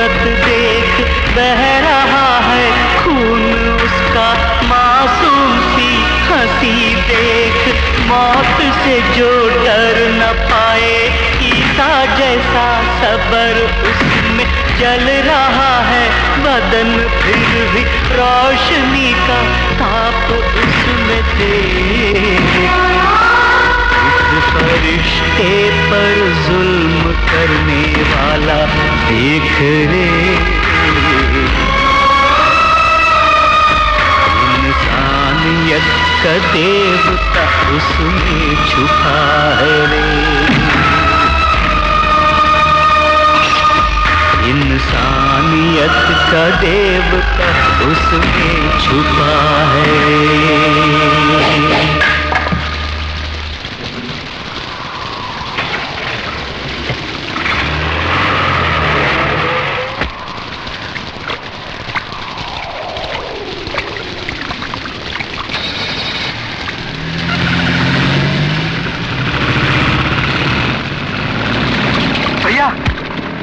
सूरत देख बह रहा है खून उसका, मासूम सी हंसी देख मौत से जो डर न पाए, ईसा जैसा सबर उसमें जल रहा है बदन, फिर भी रोशनी का ताप उसमें देख। उस फरिश्ते पर जुल्म करने वाला देख रे, इंसानियत का देवता उसमें छुपा है रे, इंसानियत का देवता उसमें छुपा है।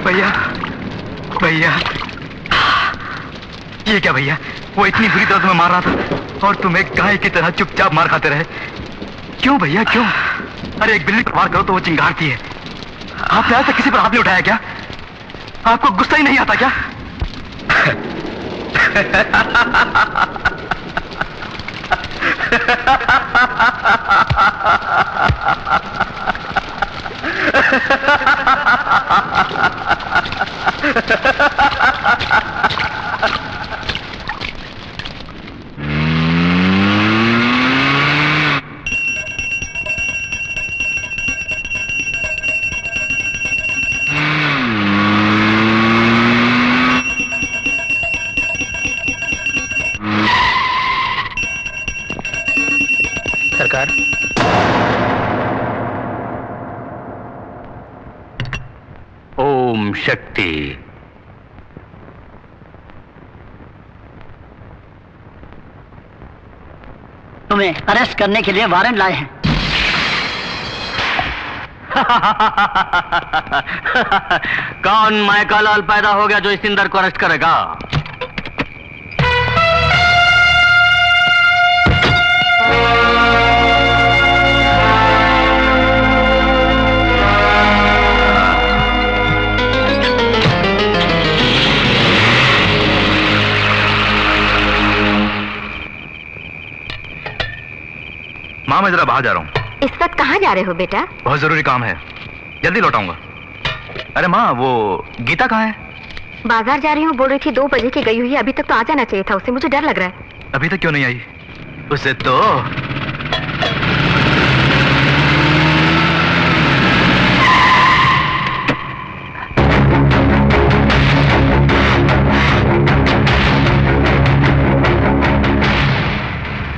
भैया भैया, ये क्या भैया, वो इतनी बुरी तरह तुम्हें मार रहा था और तुम एक गाय की तरह चुपचाप मार खाते रहे, क्यों भैया क्यों? अरे एक बिल्ली पर वार करो तो वो चिंगारती है, आपने आज तक किसी पर हाथ नहीं उठाया क्या? आपको गुस्सा ही नहीं आता क्या? सरकार, ओम शक्ति। तुम्हें अरेस्ट करने के लिए वारंट लाए हैं। कौन मायका लाल पैदा हो गया जो इस इंदर को अरेस्ट करेगा? माँ मैं जरा बाहर जा रहा हूँ। इस वक्त कहाँ जा रहे हो बेटा? बहुत जरूरी काम है, जल्दी लौटाऊंगा। अरे माँ वो गीता कहाँ है? बाजार जा रही हूँ, बोल रही थी 2 बजे की गई हुई है, अभी तक तो आ जाना चाहिए था उसे, मुझे डर लग रहा है। अभी तक क्यों नहीं आई? उसे तो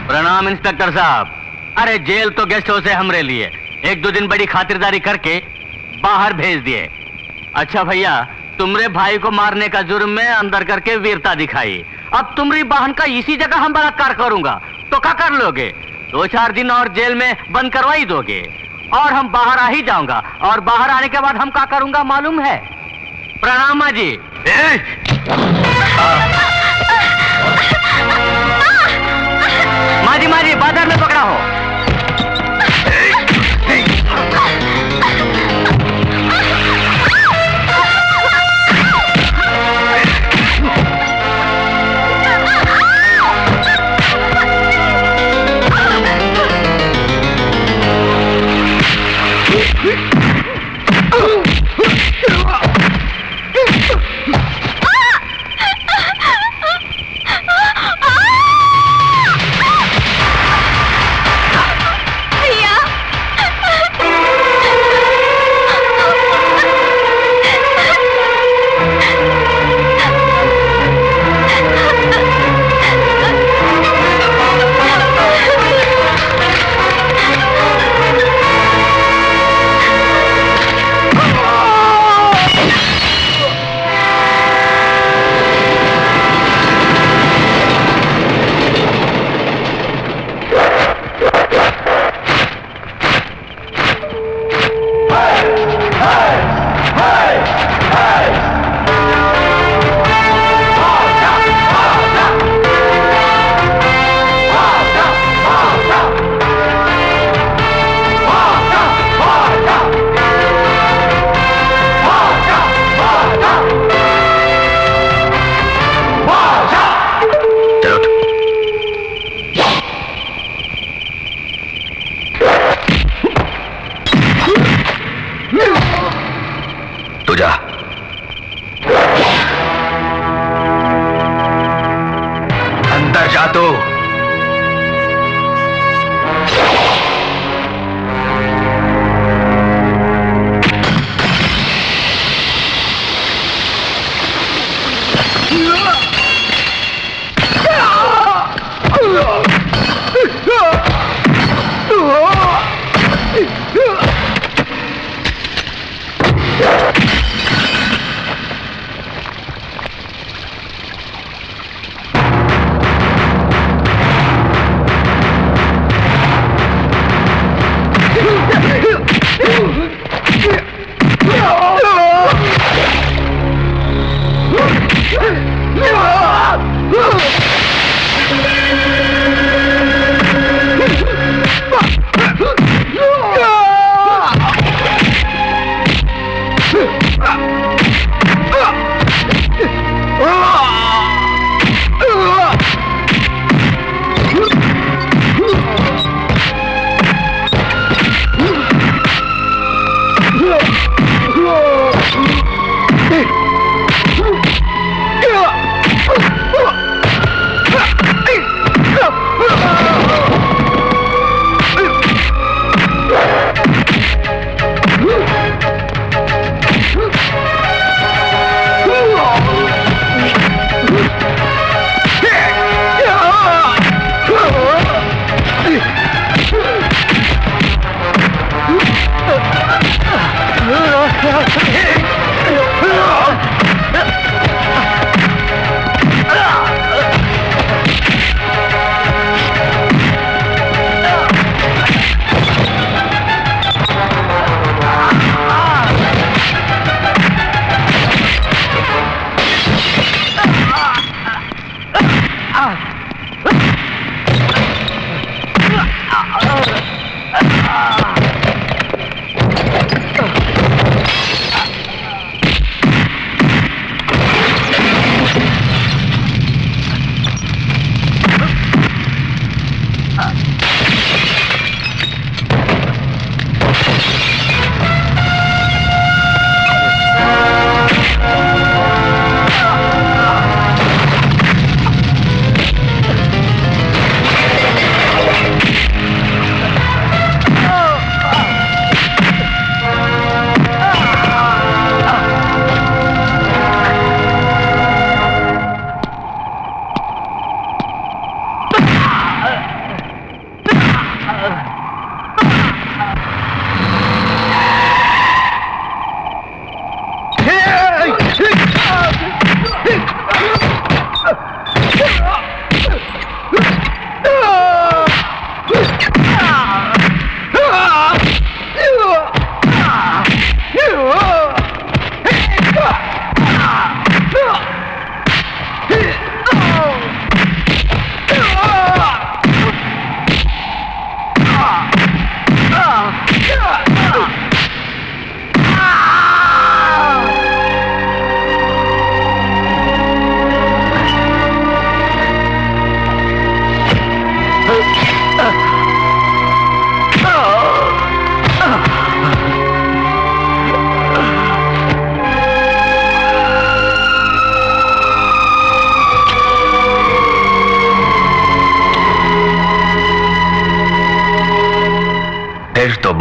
प्रणाम इंस्पेक्टर साहब। अरे जेल तो गेस्ट हाउस है हमरे लिए, 1-2 दिन बड़ी खातिरदारी करके बाहर भेज दिए। अच्छा भैया, तुमरे भाई को मारने का जुर्म में अंदर करके वीरता दिखाई, अब तुम्हारी बहन का इसी जगह हम बलात्कार करूंगा तो क्या कर लोगे? 2-4 दिन और जेल में बंद करवाई दोगे और हम बाहर आ ही जाऊंगा, और बाहर आने के बाद हम क्या करूंगा मालूम है? प्रणाम माँ जी। माँ जी बाजार में पकड़ा हो।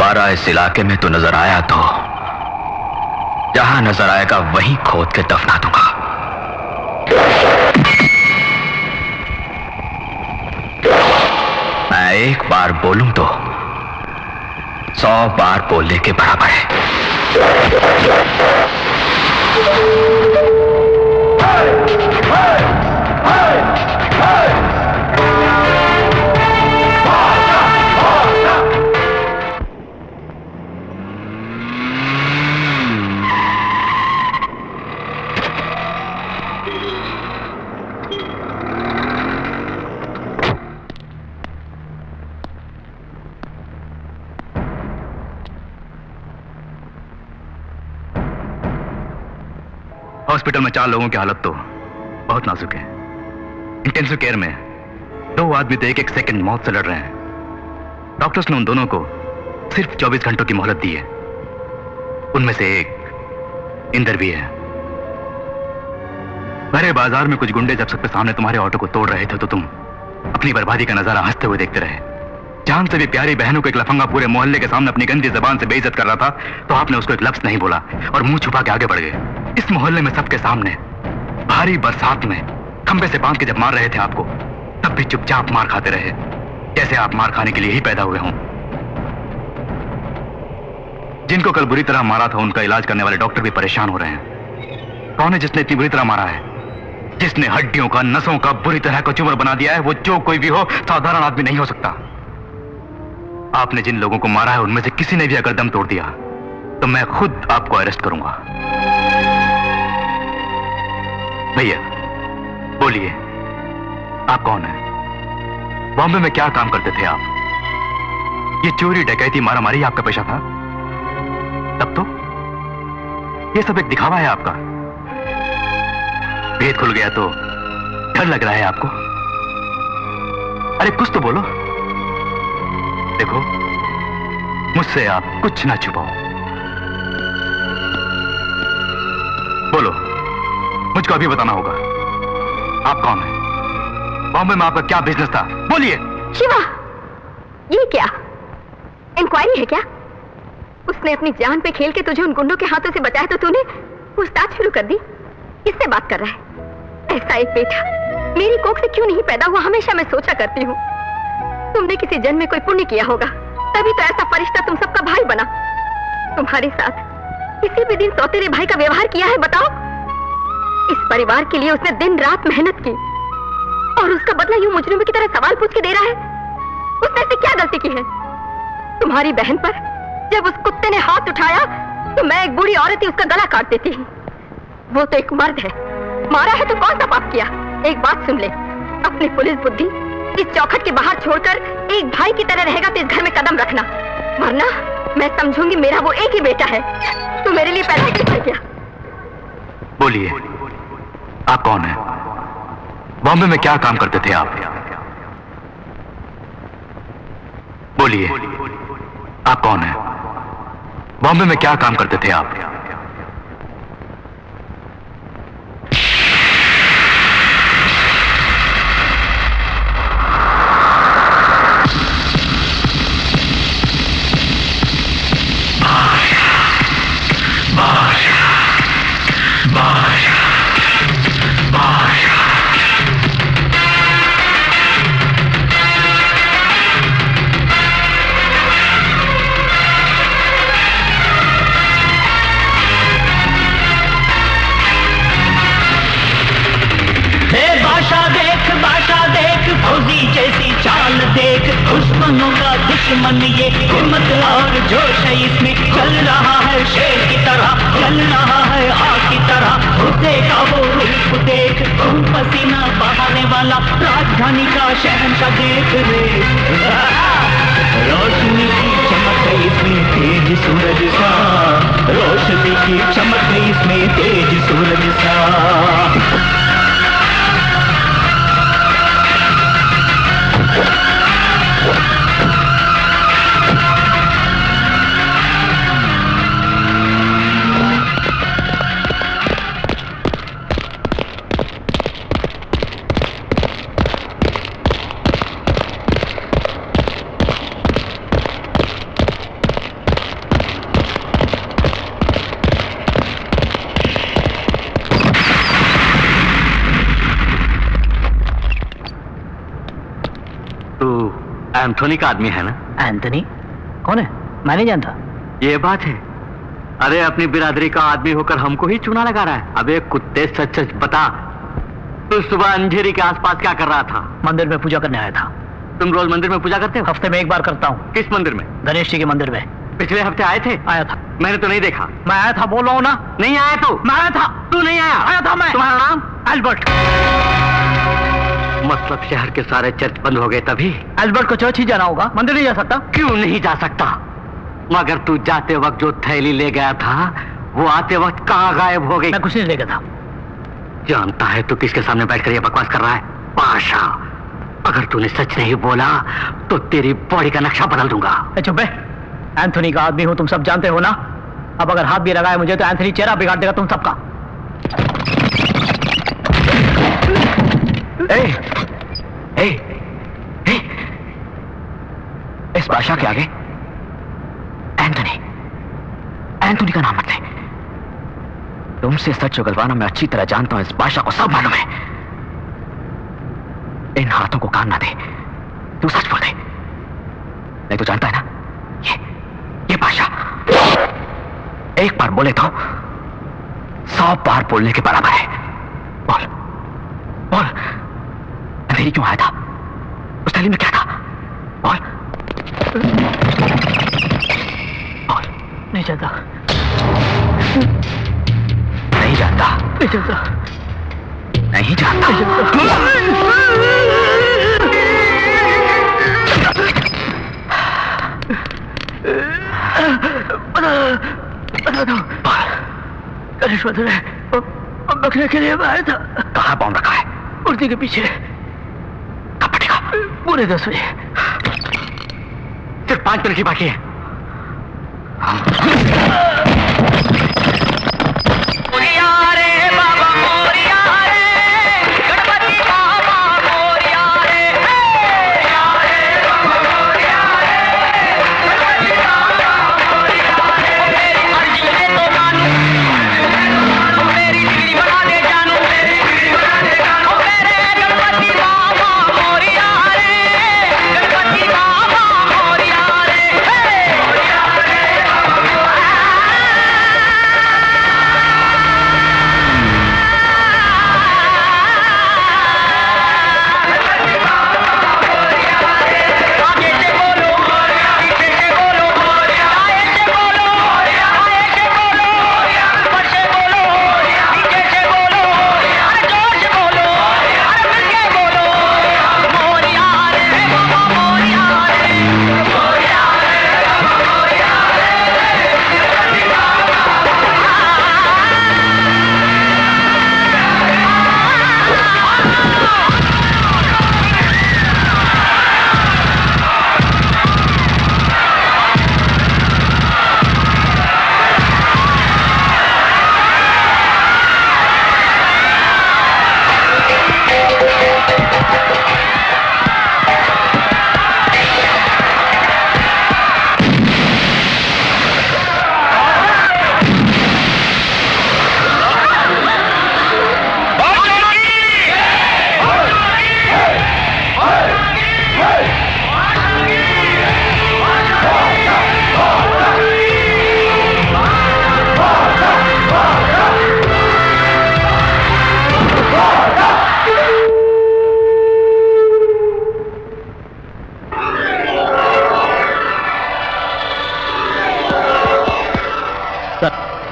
दोबारा इस इलाके में तो नजर आया तो जहां नजर आएगा वहीं खोद के दफना दूंगा। मैं एक बार बोलूं तो 100 बार बोलने के बराबर है। हॉस्पिटल में 4 लोगों की हालत तो बहुत नाजुक है। इंटेंसिव केयर में 2 आदमी तो एक सेकंड मौत से लड़ रहे हैं। डॉक्टर्स ने उन दोनों को सिर्फ 24 घंटों की मोहलत दी है। उनमें से एक इंदर भी है। भरे बाजार में कुछ गुंडे जब सबके सामने तुम्हारे ऑटो को तोड़ रहे थे तो तुम अपनी बर्बादी का नजारा हंसते हुए देखते रहे। जान से भी प्यारी बहनों को एक लफंगा पूरे मोहल्ले के सामने अपनी गंदी जबान से बेइज्जत कर रहा था तो आपने उसको एक लफ्ज नहीं बोला और मुंह छुपा के आगे बढ़ गए। इस मोहल्ले में सबके सामने भारी बरसात में खंबे से बांध के जब मार रहे थे आपको, तब भी चुपचाप मार खाते रहे, जैसे आप मार खाने के लिए ही पैदा हुए हों। जिनको कल बुरी तरह मारा था उनका इलाज करने वाले डॉक्टर भी परेशान हो रहे हैं। कौन है जिसने इतनी बुरी तरह मारा है? जिसने हड्डियों का, नसों का बुरी तरह का चूमर बना दिया है, वो जो कोई भी हो, साधारण आदमी नहीं हो सकता। आपने जिन लोगों को मारा है उनमें से किसी ने भी अगर दम तोड़ दिया तो मैं खुद आपको अरेस्ट करूंगा। भैया बोलिए, आप कौन हैं? बॉम्बे में क्या काम करते थे आप? ये चोरी, डकैती, मारामारी आपका पेशा था? तब तो ये सब एक दिखावा है आपका। भेद खुल गया तो डर लग रहा है आपको? अरे कुछ तो बोलो। देखो, मुझसे आप कुछ ना छुपाओ। बोलो, मुझको अभी बताना होगा। आप कौन हैं? बॉम्बे में आपका क्या बिजनेस था? बोलिए। शिवा, ये क्या इंक्वायरी है क्या? उसने अपनी जान पे खेल के तुझे उन गुंडों के हाथों से बचाया तो तूने पूछताछ शुरू कर दी। किससे बात कर रहा है? ऐसा एक बेटा मेरी कोख से क्यों नहीं पैदा हुआ, हमेशा मैं सोचा करती हूँ। तुमने किसी जन्म में कोई पुण्य किया होगा, तभी तो ऐसा फरिश्ता तुम सबका भाई बना। तुम्हारे साथ किसी भी दिन सौतेरे भाई का व्यवहार किया है? बताओ। इस परिवार के लिए उसने दिन रात मेहनत की और उसका बदला यूं मुजरिम की तरह सवाल पूछ के दे रहा है। उसने ऐसी क्या गलती की है? तुम्हारी बहन पर जब उस कुत्ते ने हाथ उठाया तो मैं एक बूढ़ी औरत ही उसका गला काट देती। वो तो एक मर्द है, मारा है तो कौन सा पाप किया? एक बात सुन ले, अपनी पुलिस बुद्धि इस चौखट के बाहर छोड़कर एक भाई की तरह रहेगा तो इस घर में कदम रखना, वरना मैं समझूंगी मेरा वो एक ही बेटा है। तू मेरे लिए पैदा क्यों किया? बोलिए, आप कौन हैं? बॉम्बे में क्या काम करते थे आप? बोलिए, आप कौन हैं? बॉम्बे में क्या काम करते थे आप? जैसी चाल देख, दुश्मनों का दुश्मन ये हिम्मत और जोश है इसमें, चल रहा है शेर की तरह, चल रहा है आग की तरह। उसे का वो रूप देख, खून पसीना बहाने वाला राजधानी का शहंशाह देख रे। रोशनी की चमक इसमें तेज सूरज सा, रोशनी की चमक इसमें तेज सूरज सा। एंथोनी का आदमी है ना? एंथनी कौन है? मैं नहीं जानता। ये बात है। अरे अपनी बिरादरी का आदमी होकर हमको ही चूना लगा रहा है। अबे कुत्ते, सच सच बता, तू सुबह अंधेरी के आसपास क्या कर रहा था? मंदिर में पूजा करने आया था। तुम रोज मंदिर में पूजा करते हो? हफ्ते में एक बार करता हूँ। किस मंदिर में? गणेश जी के मंदिर में। पिछले हफ्ते आए थे? आया था। मैंने तो नहीं देखा। मैं आया था, बोल रहा हूँ ना। नहीं आया तू? मैं आया था। तू नहीं आया? आया था मैं। तुम्हारा नाम? एल्बर्ट। मतलब शहर के सारे चर्च बंद हो गए तभी? एल्बर्ट को चर्च ही जाना होगा, मंदिर नहीं जा सकता। क्यों नहीं जा सकता? मगर तू जाते वक्त जो थैली ले गया था वो आते वक्त कहाँ गायब हो गई? मैं कुछ नहीं ले गया था। जानता है तू किसके सामने बैठकर ये बकवास कर रहा है? पाशा, अगर तूने सच नहीं बोला तो तेरी बॉडी का नक्शा बदल दूंगा। चुप है, एंथोनी का आदमी हूं, तुम सब जानते हो ना। अब अगर हाथ भी लगाए मुझे तो एंथोनी चेहरा बिगाड़ देगा तुम सबका। इस बादशाह के आगे एंथोनी का नाम मत ले। तुमसे सच उगलवाना मैं अच्छी तरह जानता हूं। इस बादशाह को सब मालूम है। इन हाथों को कान ना दे, तू सच बोल दे, नहीं तो जानता है ना, ये बादशाह एक बार बोले तो 100 बार बोलने के बराबर है। बोल बोल, अंधेरी क्यों आया था? उस थैली में क्या था? बोल बोल। नहीं जानता। नहीं जानता? नहीं जानता। नहीं जानता। बता दो। गणेश मंदिर है, बकरे के लिए मैं आया था। कहाँ बॉम्ब रखा है? मूर्ति के पीछे। कब फटेगा? पूरे 10 बजे। सिर्फ 5 मिनट की बाकी है।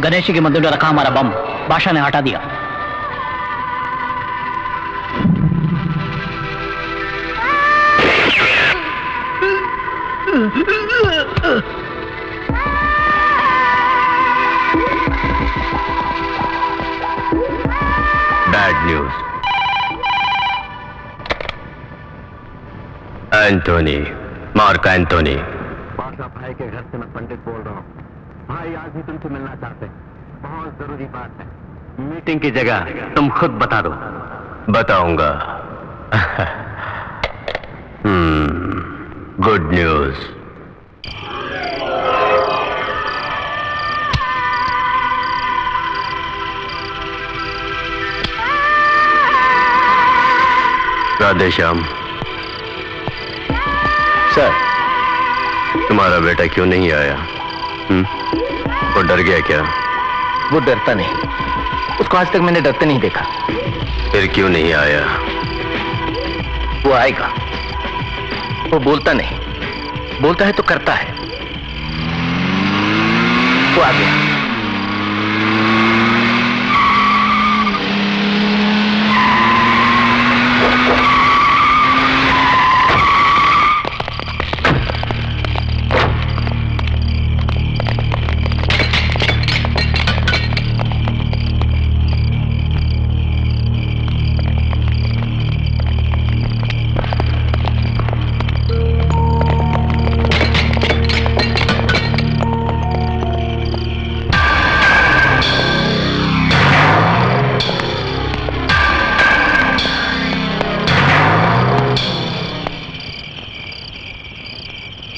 गणेश जी के मंदिर में रखा हमारा बम बादशाह ने हटा दिया। Bad news. Anthony, mark Anthony. बादशाह भाई के घर से मैं पंडित बोल रहा हूँ। भाई आज ही तुमसे मिलना चाहते हैं, बहुत जरूरी बात है। मीटिंग की जगह तुम खुद बता दो। बताऊंगा। Good news. Radhe Shyam. Sir, तुम्हारा बेटा क्यों नहीं आया? वो डर गया क्या? वो डरता नहीं, उसको आज तक मैंने डरते नहीं देखा। फिर क्यों नहीं आया? वो आएगा। वो बोलता नहीं, बोलता है तो करता है। वो आ गया।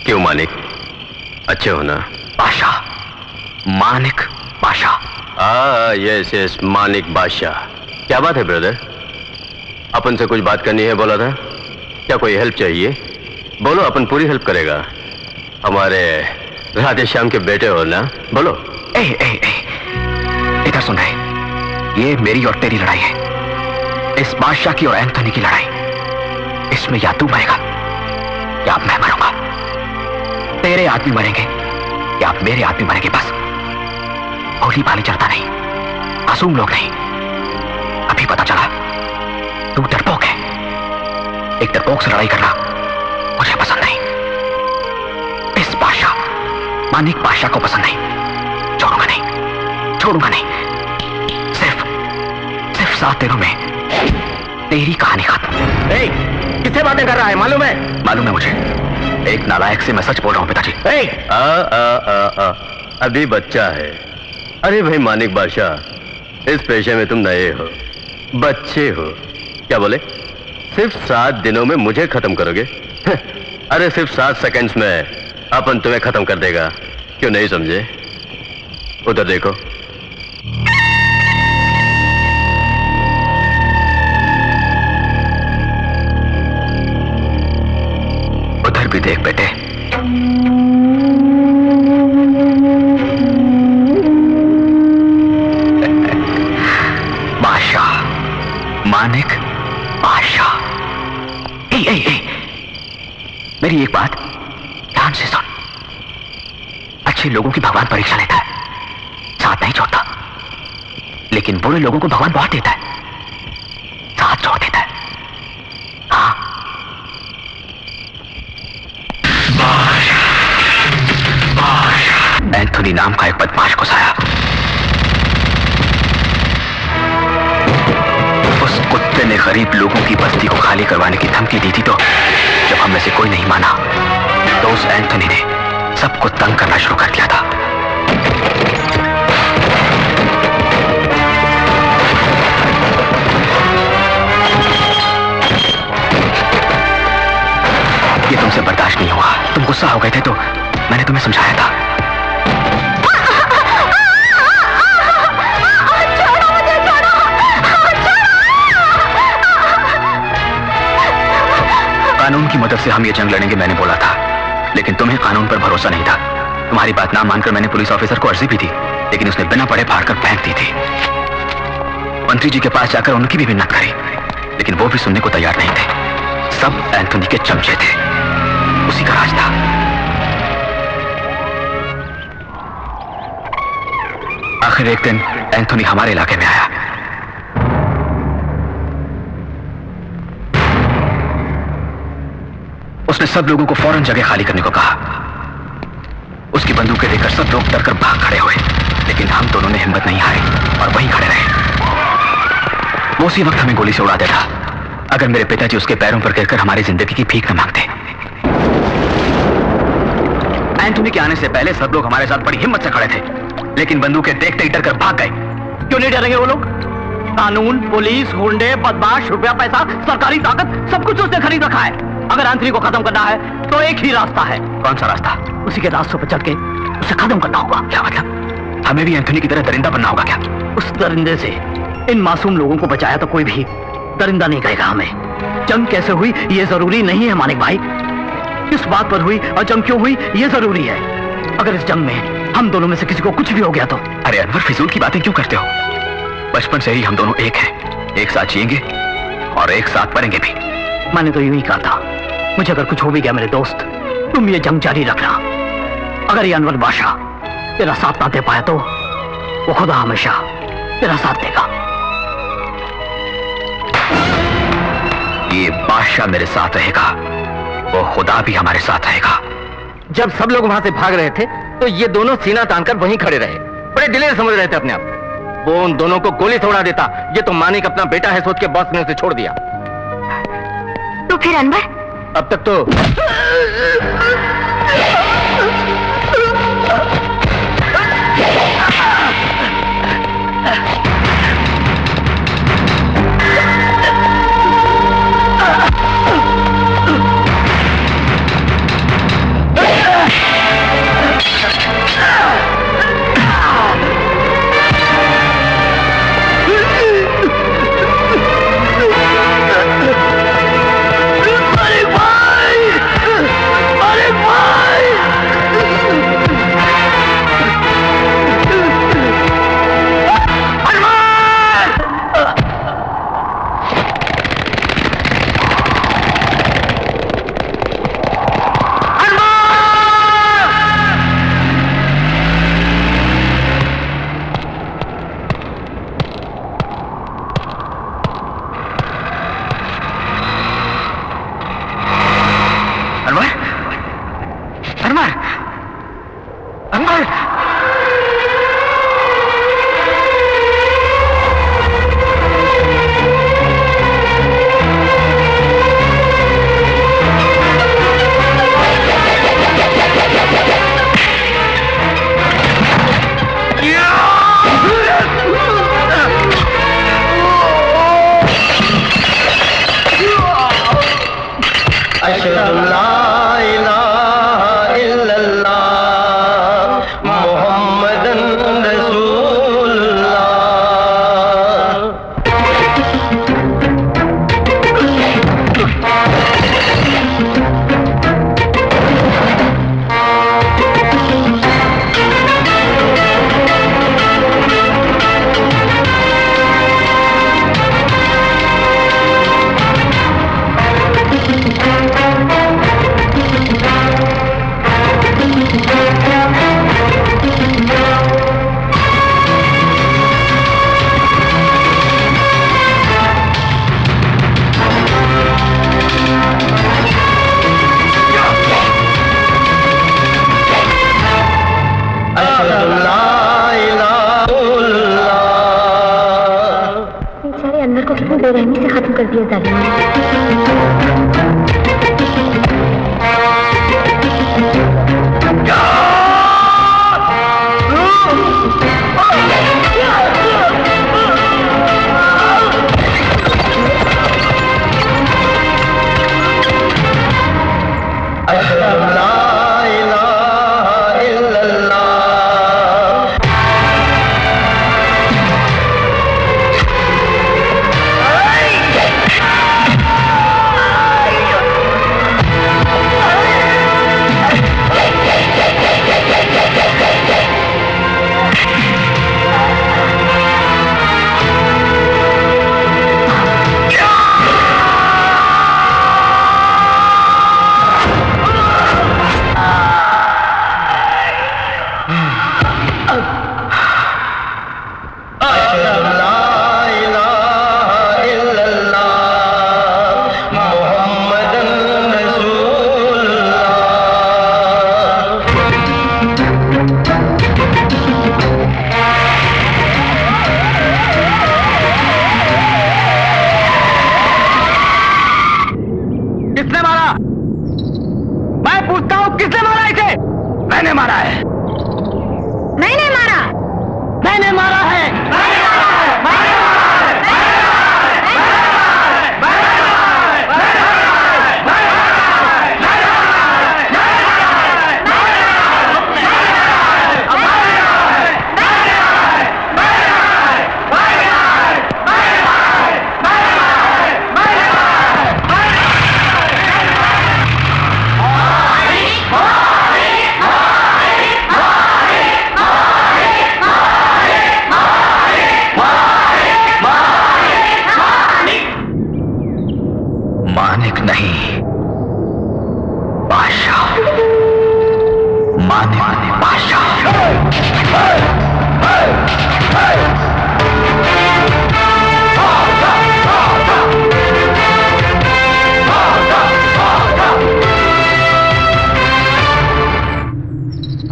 क्यों मानिक, अच्छे हो ना? बादशाह, मानिक बादशाह। यस यस, मानिक बादशाह। क्या बात है ब्रदर? अपन से कुछ बात करनी है बोला था। क्या कोई हेल्प चाहिए? बोलो, अपन पूरी हेल्प करेगा। हमारे राधे श्याम के बेटे हो ना, बोलो। ए, ए, ए, इधर सुन रहे, ये मेरी और तेरी लड़ाई है। इस बादशाह की और एंथोनी की लड़ाई। इसमें या तू मरेगा या मैं मरूंगा। तेरे आदमी मरेंगे या मेरे आदमी मरेंगे, बस। भोली भाली चलता नहीं, मासूम लोग नहीं। अभी पता चला तू डरपोक है। एक डरपोक से लड़ाई करना मुझे पसंद नहीं। इस बादशाह, मानिक बादशाह को पसंद नहीं। छोड़ूंगा नहीं, छोड़ूंगा नहीं। सिर्फ 7 दिनों में तेरी कहानी खत्म। किससे बातें कर रहा है? मालूम है? मालूम है मुझे। एक नालायक से मैं सच बोल रहा हूं पिताजी। अभी बच्चा है। अरे भाई मानिक बादशाह, इस पेशे में तुम नए हो, बच्चे हो। क्या बोले? सिर्फ 7 दिनों में मुझे खत्म करोगे? अरे सिर्फ 7 सेकंड्स में अपन तुम्हें खत्म कर देगा। क्यों नहीं समझे? उधर देखो। उधर भी देख बेटे। बादशाह, मानिक बादशाह। मेरी एक बात ध्यान से सुन। अच्छे लोगों की भगवान परीक्षा लेता है, साथ नहीं छोड़ता। लेकिन बुरे लोगों को भगवान बहुत देता है, साथ छोड़ देता है। हाँ, एंथोनी नाम का एक बदमाश घुसाया। उस कुत्ते ने गरीब लोगों की बस्ती को खाली करवाने की धमकी दी थी, तो जब हम में से कोई नहीं माना तो उस एंथोनी ने सबको तंग करना शुरू कर दिया था। ये तुमसे बर्दाश्त नहीं हुआ। तुम गुस्सा हो गए थे तो मैंने तुम्हें समझाया था। कानून की मदद से हम ये जंग लड़ेंगे, मैंने बोला था। लेकिन तुम्हें कानून पर भरोसा नहीं था। तुम्हारी बात ना मानकर मैंने पुलिस ऑफिसर को अर्जी भी दी, लेकिन उसने बिना पढ़े फाड़ कर फेंक दी थी। मंत्री जी के पास जाकर उनकी भी मिन्नत करी, लेकिन वो भी सुनने को तैयार नहीं थे। सब एंथोनी के चमचे थे, उसी का राज था। आखिर एक दिन एंथोनी हमारे इलाके में आया। उसने सब लोगों को फौरन जगह खाली करने को कहा। उसकी बंदूकें देखकर सब लोग डरकर भाग खड़े हुए, लेकिन हम दोनों ने हिम्मत नहीं हारी और वहीं खड़े रहे। वो उसी वक्त हमें गोली से उड़ा देता अगर मेरे पिताजी उसके पैरों पर गिरकर हमारी जिंदगी की भीख न मांगते। एंथोनी के आने से पहले सब लोग हमारे साथ बड़ी हिम्मत से खड़े थे, लेकिन बंदूकें देखते ही डरकर भाग गए। क्यों नहीं डरेंगे वो लोग? कानून, पुलिस, गुंडे, बदमाश, रुपया पैसा, सरकारी ताकत, सब कुछ उसने खरीद रखा है। अगर एंथोनी को खत्म करना है तो एक ही रास्ता है। कौन सा रास्ता? उसी के रास्तों पर चल के उसे खत्म करना होगा। क्या मतलब? हमें भी एंथोनी की तरह दरिंदा बनना होगा क्या? उस दरिंदे से इन मासूम लोगों को बचाया तो कोई भी दरिंदा नहीं कहेगा हमें। जंग कैसे हुई ये जरूरी नहीं है मानिक भाई। किस बात पर हुई और जंग क्यों हुई ये जरूरी है। अगर इस जंग में हम दोनों में से किसी को कुछ भी हो गया तो। अरे अनवर, फिजूल की बातें क्यों करते हो? बचपन से ही हम दोनों एक हैं, एक साथ जिएंगे और एक साथ मरेंगे भी। मैंने तो यूं ही कहा था, मुझे अगर कुछ हो भी गया मेरे दोस्त, तुम ये जंग जारी रखना। अगर ये अनवर बादशाह तेरा साथ ना दे पाया तो वो खुदा हमेशा तेरा साथ देगा। ये बादशाह मेरे साथ रहेगा, वो खुदा भी हमारे साथ रहेगा। जब सब लोग वहां से भाग रहे थे तो ये दोनों सीना तानकर वहीं खड़े रहे, बड़े दिलेर समझ रहे थे अपने आप। वो उन दोनों को गोली से उड़ा देता, ये तो मानिक अपना बेटा है सोच के बॉस ने उसे छोड़ दिया। तो फिर अनवर? अब तक तो बेरहमी से खत्म कर दिया जालिम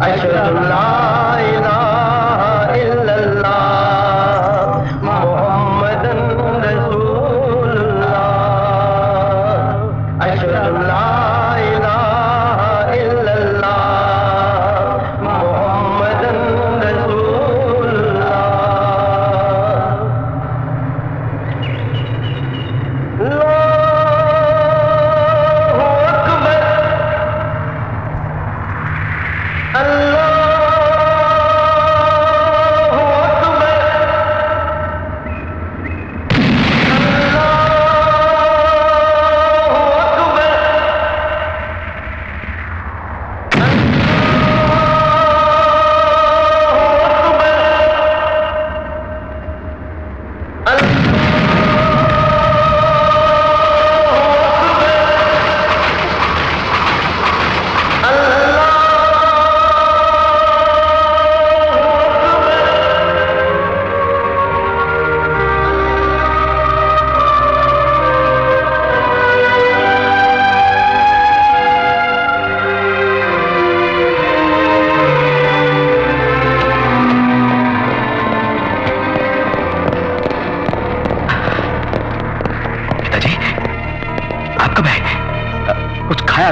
अशहदु ला इलाहा इल्लल्लाह मुहम्मदन रसूलुल्लाह अशहदु ला इलाहा इल्लल्लाह मुहम्मदन रसूलुल्लाह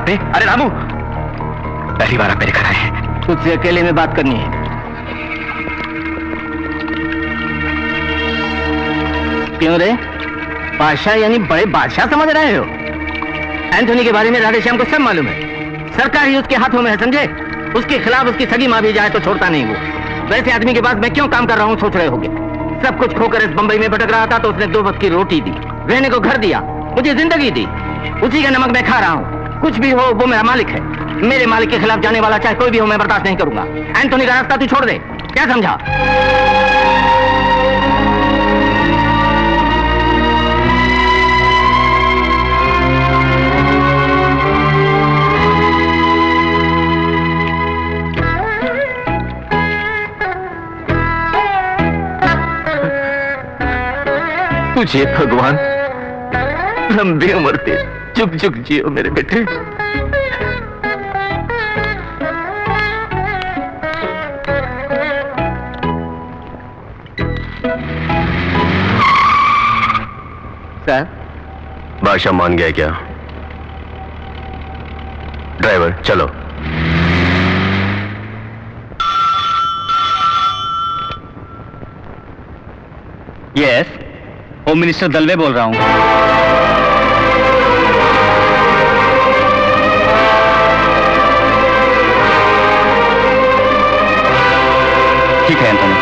पे? अरे रामू, पहली बार आप मेरे घर आए हैं। तुझसे अकेले में बात करनी है। क्यों रे? बादशाह यानी बड़े बादशाह समझ रहे हो? एंथोनी के बारे में राधेश्याम को सब मालूम है। सरकार ही उसके हाथों में है, समझे? उसके खिलाफ उसकी सगी माँ भी जाए तो छोड़ता नहीं वो। वैसे आदमी के पास मैं क्यों काम कर रहा हूँ सोच रहे होगे। सब कुछ खोकर इस बंबई में भटक रहा था तो उसने 2 वक्त की रोटी दी, रहने को घर दिया, मुझे जिंदगी दी। उसी का नमक मैं खा रहा हूँ। कुछ भी हो वो मेरा मालिक है। मेरे मालिक के खिलाफ जाने वाला चाहे कोई भी हो मैं बर्दाश्त नहीं करूंगा। एंथोनी का रास्ता तू छोड़ दे, क्या समझा? तुझे भगवान लंबी उम्र दे, चुप चुप जियो मेरे बेटे। सर, बादशाह मान गया क्या? ड्राइवर चलो। यस, होम मिनिस्टर दलवे बोल रहा हूं। ठीक है एंथोनी।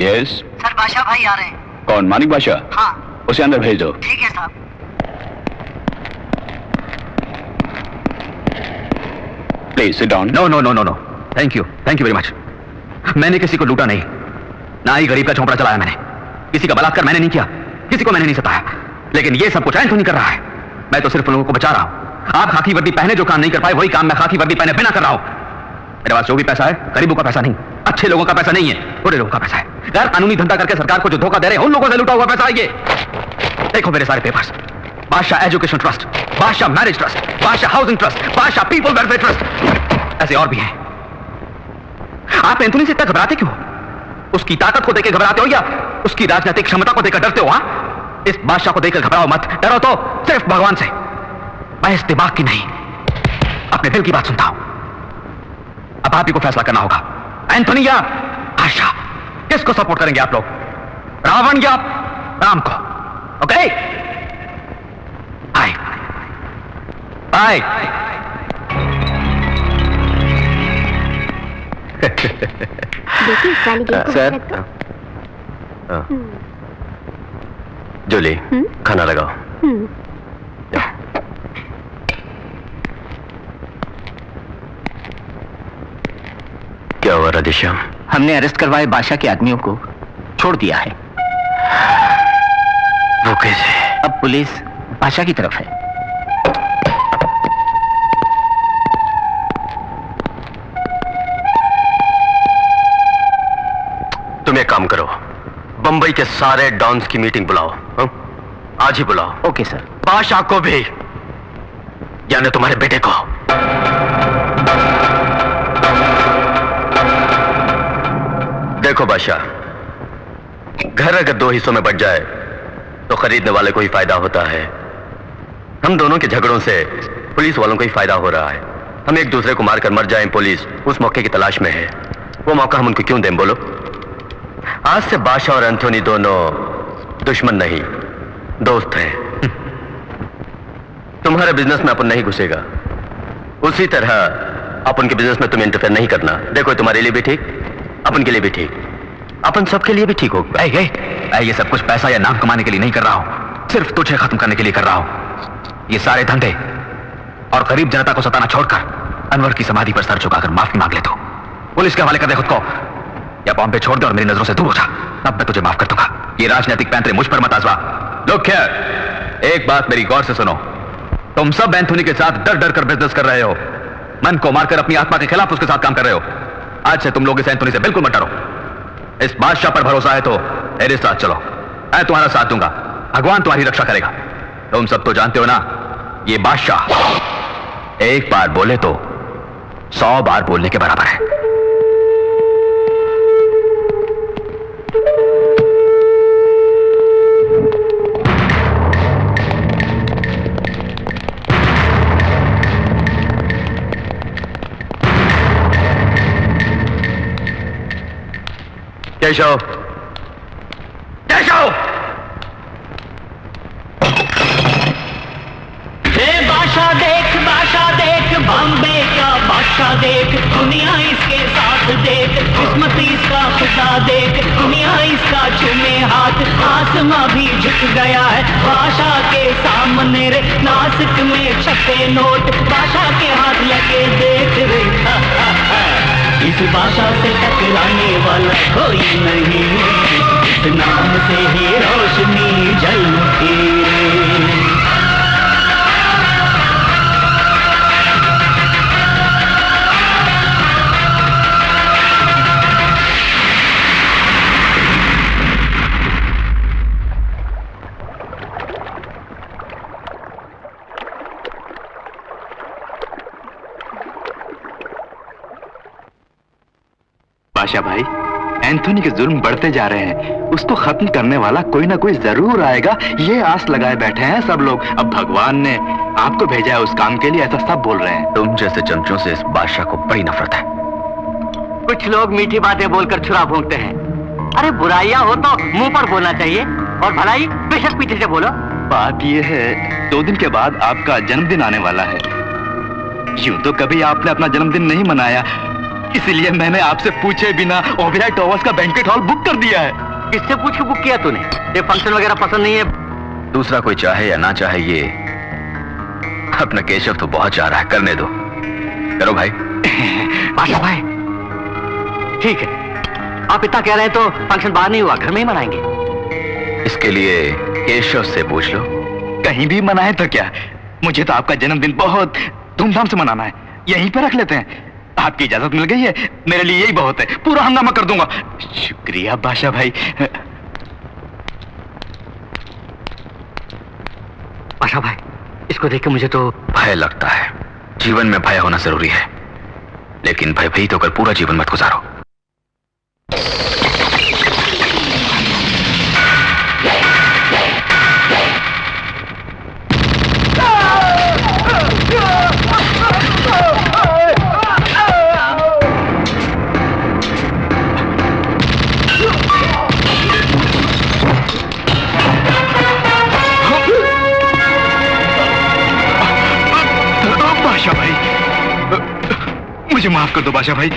यस सर, बादशाह भाई आ रहे हैं। कौन? मानिक बादशाह? हाँ। उसे अंदर भेज दो। ठीक है साहब। Please sit down. No no no no no, thank you very much. मैंने किसी को लूटा नहीं, ना ही गरीब का झोंपड़ा चलाया मैंने। किसी का बलात्कार मैंने नहीं किया, किसी को मैंने नहीं सताया। लेकिन ये सब कुछ एंथोनी कर रहा है। मैं तो सिर्फ उन लोगों को बचा रहा हूं। आप खाकी वर्दी पहने जो काम नहीं कर पाए, वही काम मैं खाकी वर्दी पहने बिना कर रहा हूं। मेरे पास जो भी पैसा है गरीबों का पैसा नहीं, अच्छे लोगों का पैसा नहीं है, बुरे लोगों का पैसा है। गैर कानूनी धंधा करके सरकार को जो धोखा दे रहे हैं उन लोगों से लूटा हुआ पैसा है ये। देखो मेरे सारे पेपर्स, बादशाह एजुकेशन ट्रस्ट, बादशाह मैरिज ट्रस्ट, बादशाह हाउसिंग ट्रस्ट, बादशाह पीपल वेलफेयर ट्रस्ट, ऐसे और भी हैं। आप एंथोनी से इतना घबराते क्यों? उसकी ताकत को देकर घबराते हो या उसकी राजनीतिक क्षमता को देकर डरते हो? हाँ, इस बादशाह को देखकर घबराओ मत, डरो तो सिर्फ भगवान से। मैं इस दिमाग की नहीं, अपने दिल की बात सुनता हूं। अब आप ही को फैसला करना होगा, एंथोनी या बादशाह। किसको सपोर्ट करेंगे आप लोग, रावण या राम को? Okay, bye bye. देखिए इस वाली गेट को सर। रख दो। जूली, खाना लगाओ। हुआ राधेश्याम? हमने अरेस्ट करवाए बादशाह के आदमियों को छोड़ दिया है। वो कैसे? अब पुलिस बादशाह की तरफ है। तुम एक काम करो, बंबई के सारे डॉन्स की मीटिंग बुलाओ। आज ही बुलाओ। Okay sir. बादशाह को भी, यानी तुम्हारे बेटे को। देखो बादशाह, घर अगर दो हिस्सों में बट जाए तो खरीदने वाले को ही फायदा होता है। हम दोनों के झगड़ों से पुलिस वालों को ही फायदा हो रहा है। हम एक दूसरे को मारकर मर जाएं, पुलिस उस मौके की तलाश में है। वो मौका हम उनको क्यों दें बोलो? आज से बादशाह और एंथोनी दोनों दुश्मन नहीं, दोस्त हैं। तुम्हारे बिजनेस में अपन नहीं घुसेगा, उसी तरह अपन के बिजनेस में तुम इंटरफेयर नहीं करना। देखो तुम्हारे लिए भी ठीक, अपन के लिए भी ठीक, अपन सबके लिए भी ठीक होगा। मैं ये सब कुछ पैसा या नाम कमाने के लिए नहीं कर रहा हूं, सिर्फ तुझे खत्म करने के लिए कर रहा हूं। ये सारे धंधे और गरीब जनता को सताना छोड़कर अनवर की समाधि पर सर झुकाकर माफी मांग ले। तो पुलिस के हवाले कर दे खुद को, या बॉम्बे छोड़ दे और मेरी नजरों से दूर हो जा, तब मैं तुझे माफ कर दूंगा। ये राजनीतिक पैंतरे मुझ पर मत आजमा। लोग खैर, एक बात मेरी गौर से सुनो। तुम सब एंथोनी के साथ डर डर कर बिजनेस कर रहे हो, मन को मारकर अपनी आत्मा के खिलाफ उसके साथ काम कर रहे हो। आज से तुम लोग इस एंथोनी से बिल्कुल मत डरो। इस बादशाह पर भरोसा है तो मेरे साथ चलो, मैं तुम्हारा साथ दूंगा, भगवान तुम्हारी रक्षा करेगा। तुम सब तो जानते हो ना, ये बादशाह एक बार बोले तो 100 बार बोलने के बराबर है। केशव, केशव! बादशाह देख, बॉम्बे का बादशाह देख, दुनिया इसके साथ देख, किस्मत इसका खुदा देख, दुनिया इसका चूमे हाथ, आसमां भी झुक गया है बादशाह के सामने रे। नासिक में छपे नोट बादशाह के हाथ लगे देख रे। इस बादशाह से टकराने वाला कोई नहीं, इस नाम से ही रोशनी जल उठी। बादशाह भाई, एंथोनी के जुर्म बढ़ते जा रहे हैं, उसको खत्म करने वाला कोई ना कोई जरूर आएगा, ये आस लगाए बैठे हैं सब लोग। अब भगवान ने आपको भेजा है उस काम के लिए, ऐसा सब बोल रहे हैं। तुम जैसे चमचों से इस बादशाह को बड़ी नफरत है। कुछ लोग मीठी बातें बोलकर छुरा भोंकते हैं। अरे बुराइयां हो तो मुंह पर बोलना चाहिए, और भलाई बेशक पीछे से बोलो। बात यह है, 2 दिन के बाद आपका जन्मदिन आने वाला है। यूं तो कभी आपने अपना जन्मदिन नहीं मनाया, इसलिए मैंने आपसे पूछे बिना ओबेरॉय टावर्स का बैंक्वेट हॉल बुक कर दिया है। किससे पूछ के बुक किया तूने? ये फंक्शन वगैरह पसंद नहीं है? दूसरा कोई चाहे या ना चाहे, ये अपना केशव तो बहुत चाह रहा है, करने दो। करो भाई। बादशाह भाई ठीक है, आप इतना कह रहे हैं तो फंक्शन बाहर नहीं हुआ, घर में ही मनाएंगे। इसके लिए केशव से पूछ लो। कहीं भी मनाए तो क्या, मुझे तो आपका जन्मदिन बहुत धूमधाम से मनाना है, यहीं पे रख लेते हैं। आपकी इजाजत मिल गई है, मेरे लिए यही बहुत है, पूरा हंगामा कर दूंगा। शुक्रिया बादशाह भाई। बादशाह भाई, इसको देख के मुझे तो भय लगता है। जीवन में भय होना जरूरी है, लेकिन भयभीत होकर पूरा जीवन मत गुजारो। मुझे माफ कर दो बादशाह भाई,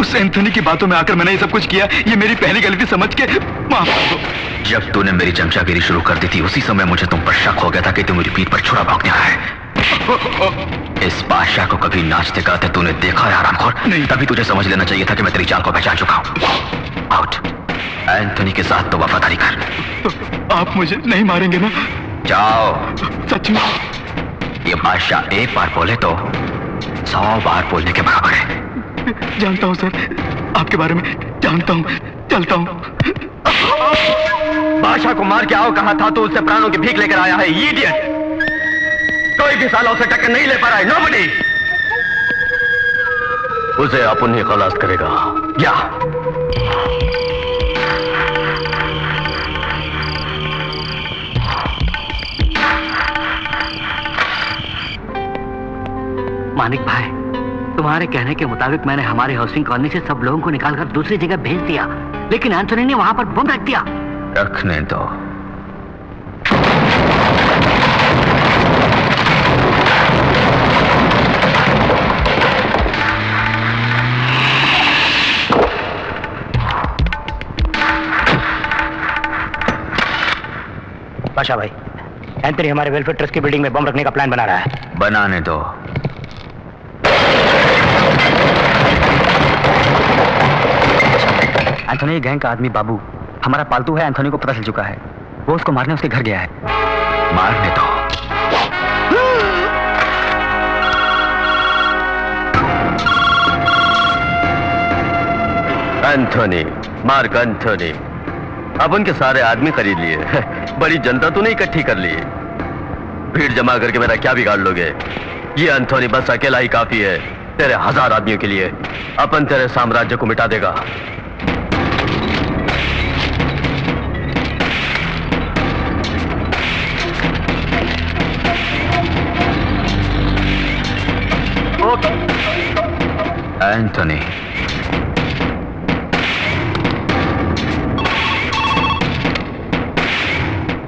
उस एंथोनी की बातों में आकर मैंने ये सब कुछ किया, ये मेरी पहली गलती समझ के माफ कर दो। जब तूने मेरी चमचागिरी शुरू कर दी थी, उसी समय मुझे तुम पर शक हो गया था कि तू मेरी पीठ पर छुरा भोंकने आया है। इस बादशाह को कभी नाचते गाते तूने देखा है आरामखोर? नहीं। तभी तुझे समझ लेना चाहिए था कि मैं तेरी चाल को पहचान चुका हूं। आउट। एंथोनी के साथ तो वफादारी कर। तो आप मुझे नहीं मारेंगे ना? जाओ। सच में? ये बादशाह एक बार बोले तो 100 बार बोलने के बराबर है। जानता हूं सर, आपके बारे में जानता हूं। चलता हूं। बादशाह को मार के आओ कहा था तो उससे प्राणों की भीख लेकर आया है। इडियट! कोई भी साला उसे टक्कर नहीं ले पा रहा है। नोबडी! उसे अपन ही खलास करेगा। या मानिक भाई, तुम्हारे कहने के मुताबिक मैंने हमारे हाउसिंग कॉलोनी से सब लोगों को निकालकर दूसरी जगह भेज दिया, लेकिन एंथोनी ने वहां पर बम रख दिया। रखने दो। बादशाह भाई, एंथोनी हमारे वेलफेयर ट्रस्ट की बिल्डिंग में बम रखने का प्लान बना रहा है। बनाने दो। एंथोनी गैंग का आदमी बाबू हमारा पालतू है। एंथोनी को पता चल चुका है, वो उसको मारने उसके घर गया है। मारने दो। Anthony, mark Anthony. अब उनके सारे आदमी खरीद लिए। बड़ी जनता तो नहीं इकट्ठी कर ली। भीड़ जमा करके मेरा क्या बिगाड़ लोगे? ये एंथोनी बस अकेला ही काफी है तेरे 1000 आदमियों के लिए। अपन तेरे साम्राज्य को मिटा देगा। एंथोनी,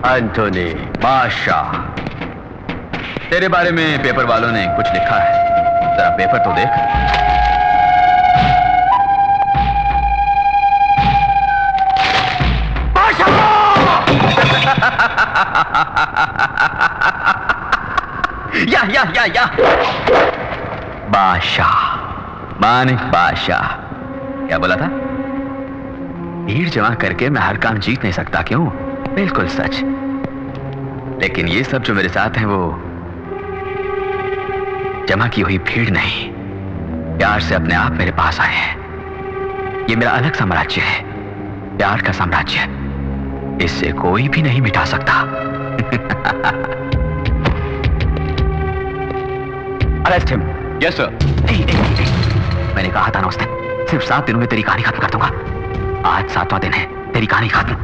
एंथोनी बादशाह, तेरे बारे में पेपर वालों ने कुछ लिखा है, जरा पेपर तो देख। या बादशाह, मानिक बादशाह। क्या बोला था? भीड़ जमा करके मैं हर काम जीत नहीं सकता। क्यों? बिल्कुल सच। लेकिन ये सब जो मेरे साथ हैं वो जमा की हुई भीड़ नहीं, प्यार से अपने आप मेरे पास आए हैं। ये मेरा अलग साम्राज्य है, प्यार का साम्राज्य। इससे कोई भी नहीं मिटा सकता। Arrest him. Yes sir. मैंने कहा था ना उस दिन, सिर्फ 7 दिनों में तेरी कहानी खत्म कर दूंगा। आज 7वां दिन है, तेरी कहानी खत्म।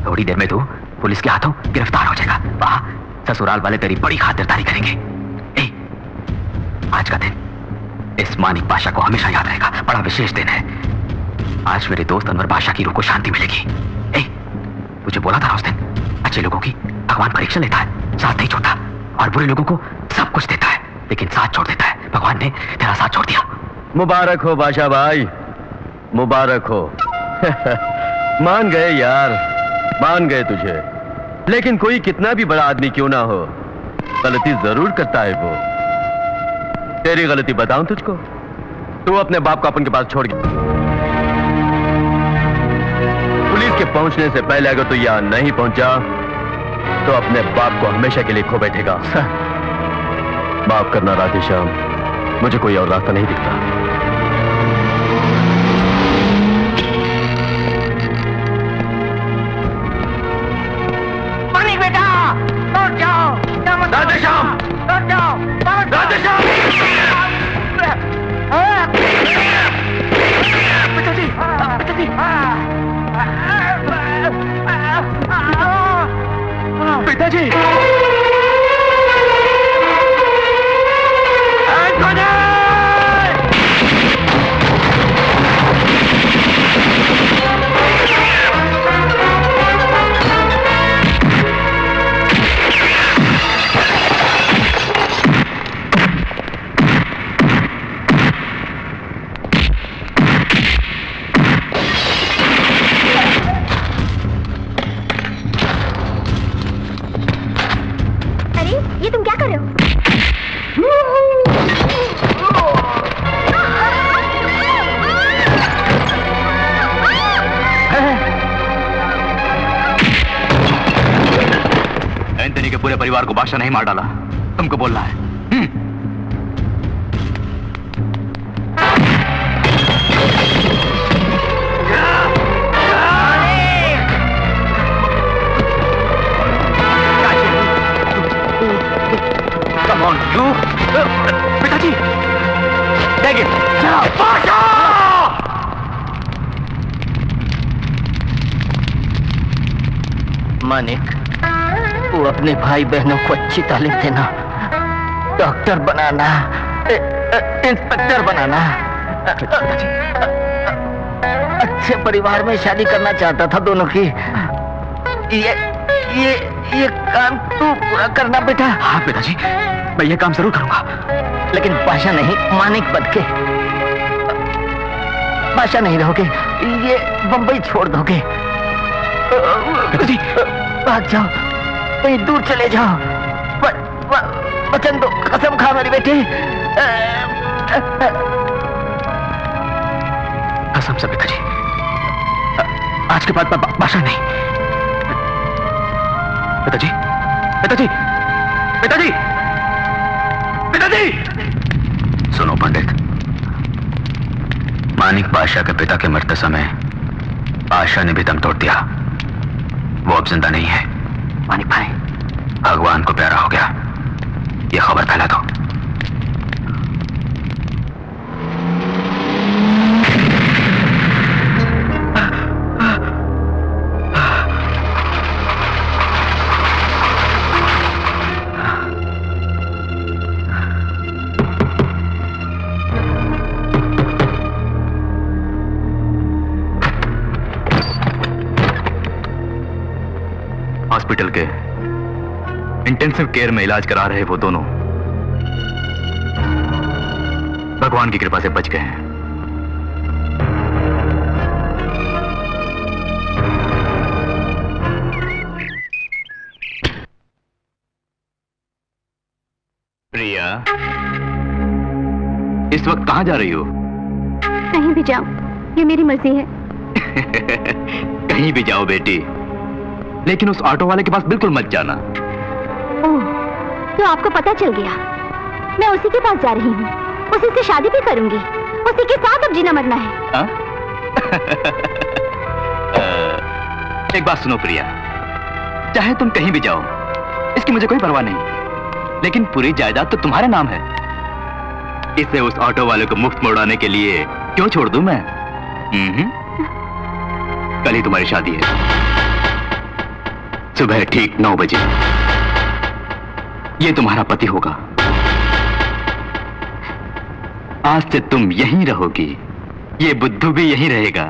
थोड़ी देर में तू पुलिस के हाथों गिरफ्तार हो जाएगा। वहां ससुराल वाले तेरी बड़ी खातिरदारी करेंगे। आज का दिन इस मानिक बादशाह को हमेशा याद रहेगा। बड़ा विशेष दिन है। आज मेरे दोस्त अनवर बादशाह की रूह को शांति मिलेगी। तुझे बोला था उस दिन, अच्छे लोगों की भगवान परीक्षा लेता है, साथ नहीं छोड़ता, और बुरे लोगों को सब कुछ देता है लेकिन साथ छोड़ देता है। भगवान ने तेरा साथ छोड़ दिया। मुबारक हो बादशाह भाई, मुबारक हो। मान गए यार, मान गए तुझे। लेकिन कोई कितना भी बड़ा आदमी क्यों ना हो, गलती जरूर करता है वो। तेरी गलती बताऊं तुझको? तू अपने बाप को अपन के पास छोड़ गया। पुलिस के पहुंचने से पहले अगर तू यहां नहीं पहुंचा तो अपने बाप को हमेशा के लिए खो बैठेगा। माफ करना राधेश्याम, मुझे कोई और रास्ता नहीं दिखता। मानिक बेटा, लौट जाओ। राधेश्याम, लौट जाओ। राधेश्याम! पिताजी, पिताजी। पिताजी! अरे ये तुम क्या कर रहे हो? पूरे परिवार को बादशाह नहीं मार डाला, तुमको बोलना है। Come on, you! पिताजी! Take it! चलो, बादशाह! मानिक, वो अपने भाई बहनों को अच्छी तालीम देना, डॉक्टर बनाना, इंस्पेक्टर बनाना, अच्छे परिवार में शादी करना चाहता था दोनों की। ये काम तू पूरा करना बेटा। हाँ पिताजी, मैं ये काम जरूर करूंगा, लेकिन बादशाह नहीं, मानिक बन के। बादशाह नहीं रहोगे, ये बंबई छोड़ दोगे। पिताजी भाग जाओ, कहीं दूर चले जाओ। वचन दो, कसम खा मेरी बेटी। कसम से पिताजी, आज के बाद बादशाह नहीं। पिताजी, पिताजी, पिताजी, पिताजी! सुनो पंडित, मानिक बादशाह के पिता के मरते समय बादशाह ने भी दम तोड़ दिया। वो अब जिंदा नहीं है। मानिक भाई, भगवान को प्यारा हो गया, ये खबर फैला दो। हॉस्पिटल के इंटेंसिव केयर में इलाज करा रहे वो दोनों भगवान की कृपा से बच गए हैं। प्रिया, इस वक्त कहां जा रही हो? कहीं भी जाओ, ये मेरी मर्जी है। कहीं भी जाओ बेटी, लेकिन उस ऑटो वाले के पास बिल्कुल मत जाना। ओह, तो आपको पता चल गया। मैं उसी के पास जा रही हूँ, उसी से शादी भी करूंगी, उसी के साथ अब जीना मरना है। एक बात सुनो प्रिया, चाहे तुम कहीं भी जाओ, इसकी मुझे कोई परवाह नहीं, लेकिन पूरी जायदाद तो तुम्हारे नाम है। इसे उस ऑटो वाले को मुफ्त में उड़ाने के लिए क्यों छोड़ दूं मैं? कल ही तुम्हारी शादी है, सुबह ठीक 9 बजे। ये तुम्हारा पति होगा। आज से तुम यहीं रहोगी, ये बुद्धू भी यहीं रहेगा,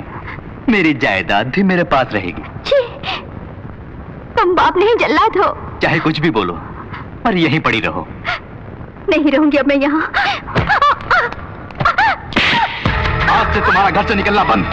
मेरी जायदाद भी मेरे पास रहेगी। छी, तुम बाप नहीं जल्लाद हो। चाहे कुछ भी बोलो, पर यहीं पड़ी रहो। नहीं रहूंगी अब मैं यहाँ। आज से तुम्हारा घर से निकलना बंद।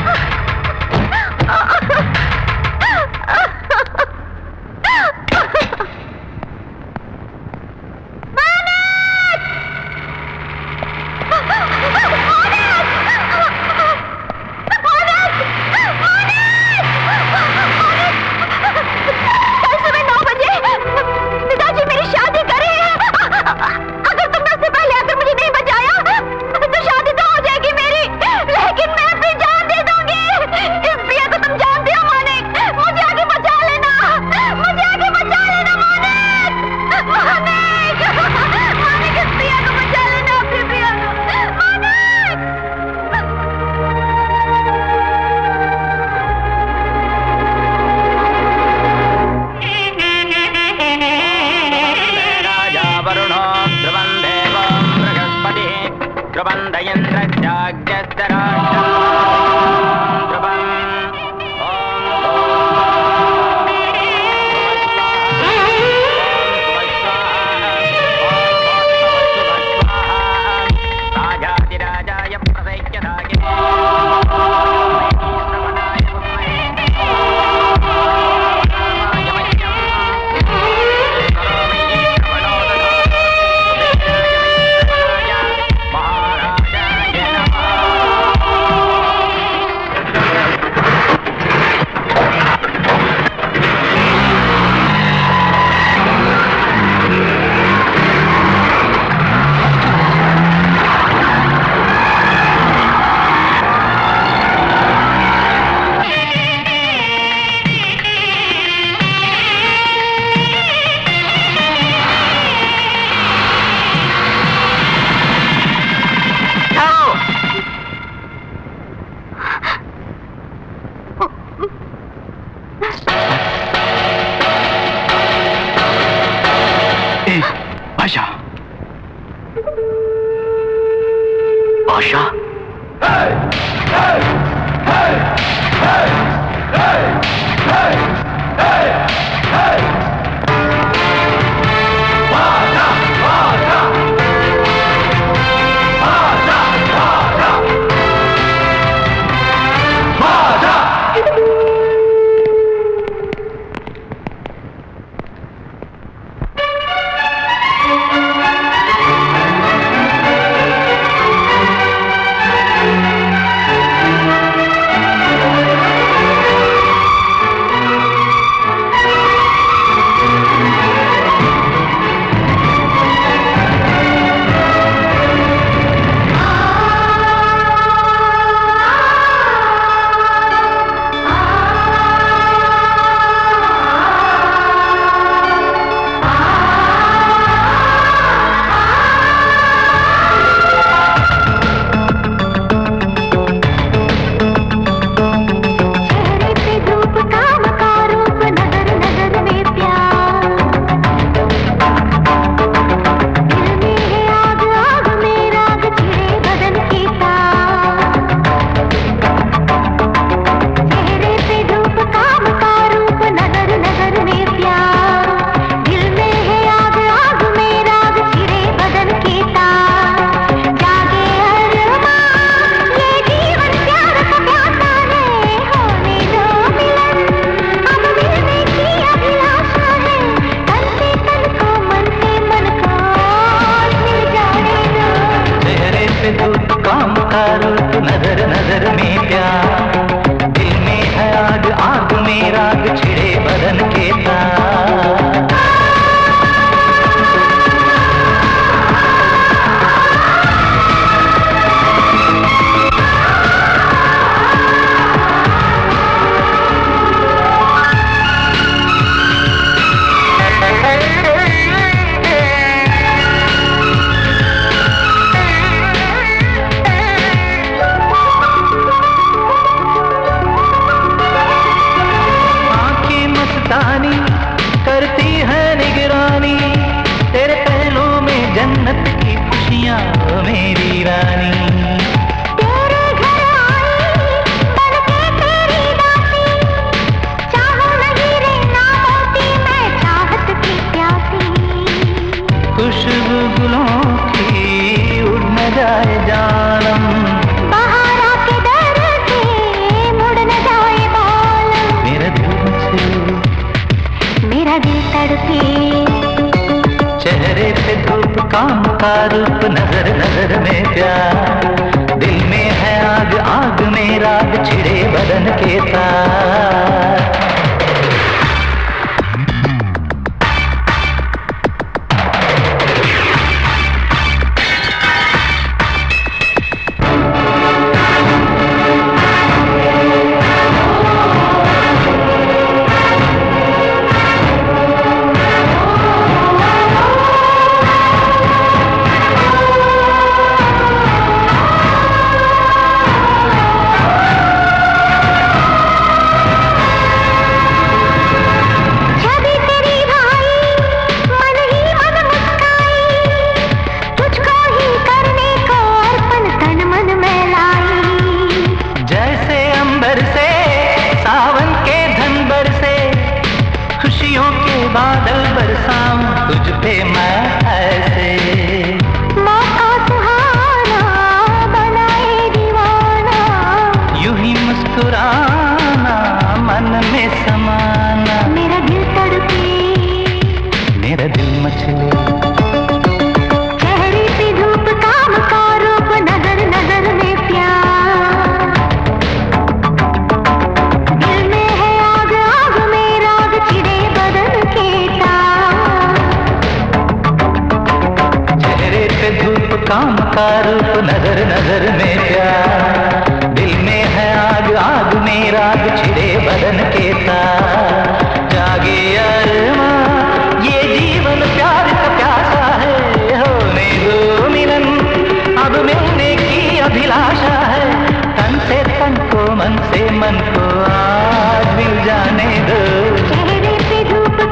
बादशाह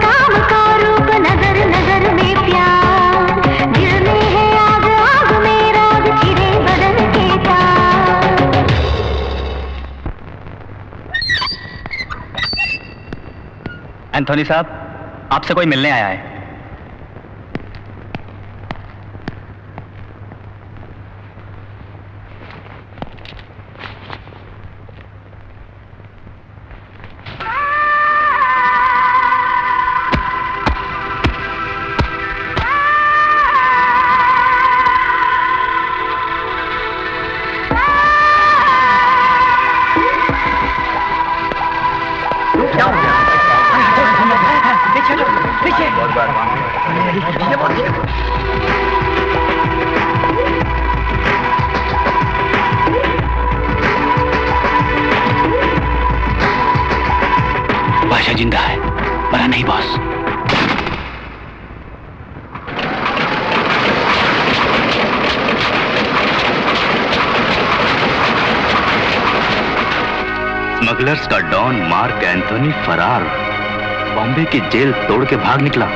काम का रूप नजर नजर में प्यार दिल में है आग एंथोनी साहब, आपसे कोई मिलने आया है। बादशाह जिंदा है, मरा नहीं बॉस। स्मगलर्स का डॉन मार्क एंथोनी फरार, बॉम्बे की जेल तोड़ के भाग निकला।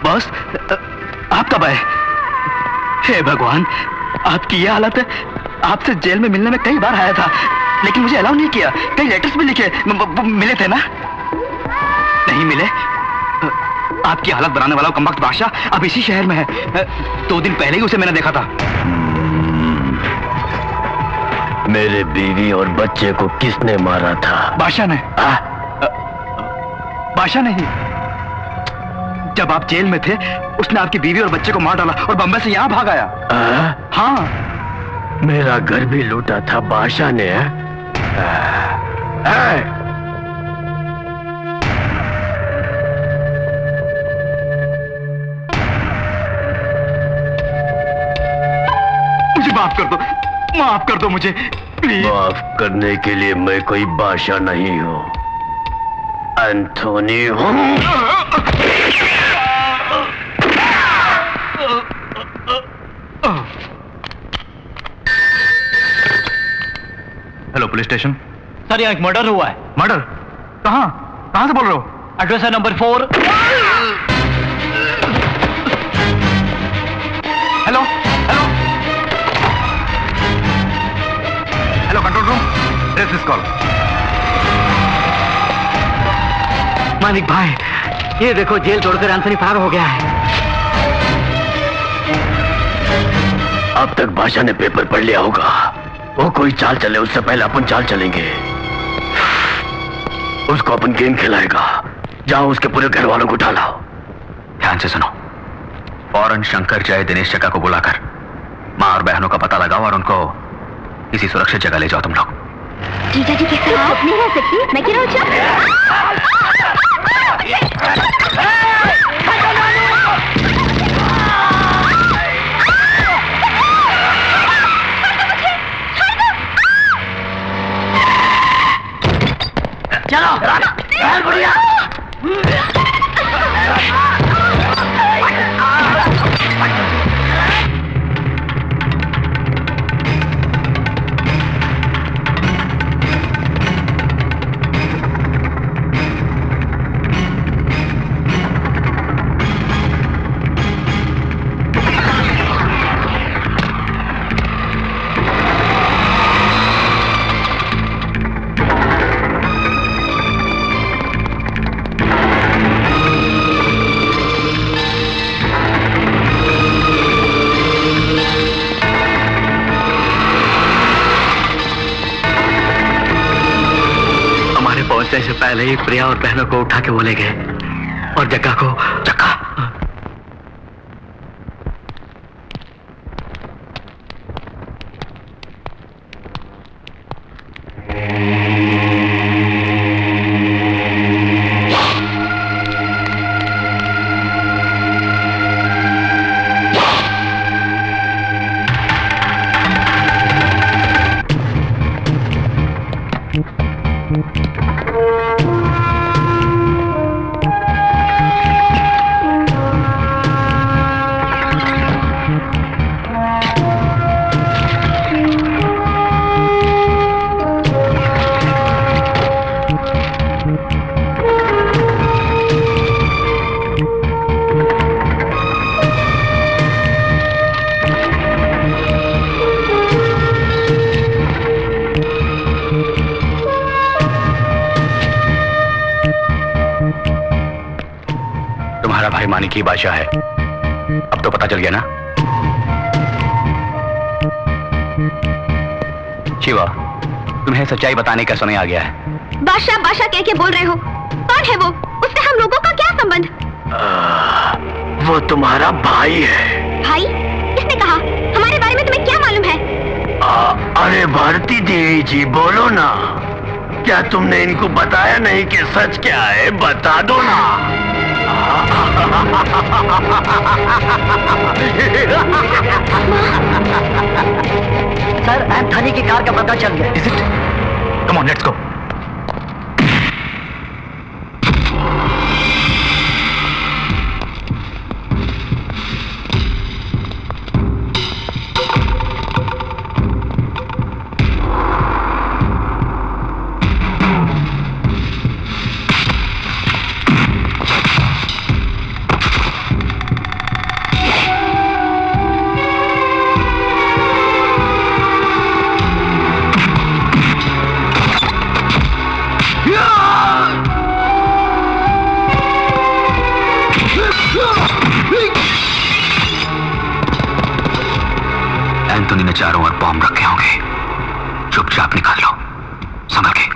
बॉस, आप कब आए? हे भगवान, आपकी ये हालत है। आपसे जेल में मिलने में कई बार आया था, लेकिन मुझे अलाउ नहीं किया। कई लेटर्स भी लिखे, मिले थे ना? नहीं मिले। आपकी हालत बनाने वाला कमबख्त बादशाह अब इसी शहर में है। 2 दिन पहले ही उसे मैंने देखा था। मेरे बीवी और बच्चे को किसने मारा था? बादशाह ने। बादशाह नहीं, जब आप जेल में थे उसने आपकी बीवी और बच्चे को मार डाला और बम्बई से यहाँ भाग आया। हाँ, मेरा घर भी लूटा था बादशाह ने। मुझे माफ कर दो, माफ कर दो मुझे प्लीज। माफ करने के लिए मैं कोई बादशाह नहीं हूँ, एंथोनी हूँ। Hello police station. सर, यहाँ एक मर्डर हुआ है। मर्डर? कहाँ? कहाँ से बोल रहे हो? एड्रेस है number 4। Hello hello hello, control room, trace this call. मालिक भाई, ये देखो, जेल तोड़कर एंथोनी फरार हो गया है। अब तक बादशाह ने पेपर पढ़ लिया होगा। वो कोई चाल चले उससे पहले अपन चाल चलेंगे। उसको अपन गेम खिलाएगा। जाओ उसके पूरे घर वालों को उठा लाओ। ध्यान से सुनो, फौरन शंकर जय दिनेश चक्का को बुलाकर माँ और बहनों का पता लगाओ और उनको किसी सुरक्षित जगह ले जाओ तुम लोग। जीजा जी के साथ नहीं रह सकती, मैं क्यों चलो बढ़िया। से पहले ही प्रिया और बहनों को उठा के वो ले गए और जग्गा को जग्गा भाई मानिक ही बादशाह है। अब तो पता चल गया ना? शिवा, तुम्हें सच्चाई बताने का समय आ गया है। बादशाह बादशाह कह के बोल रहे हो? कौन है वो? उससे हम लोगों का क्या संबंध? वो तुम्हारा भाई है। भाई? किसने कहा? हमारे बारे में तुम्हें क्या मालूम है? अरे भारती देवी जी, बोलो ना, क्या तुमने इनको बताया नहीं कि सच क्या है? बता दो ना। सर, एंथनी की कार का पता चल गया। Is it? Come on, let's go. Anthony ने चारों ओर बॉम्ब रखे होंगे। चुपचाप निकाल लो, संभल के।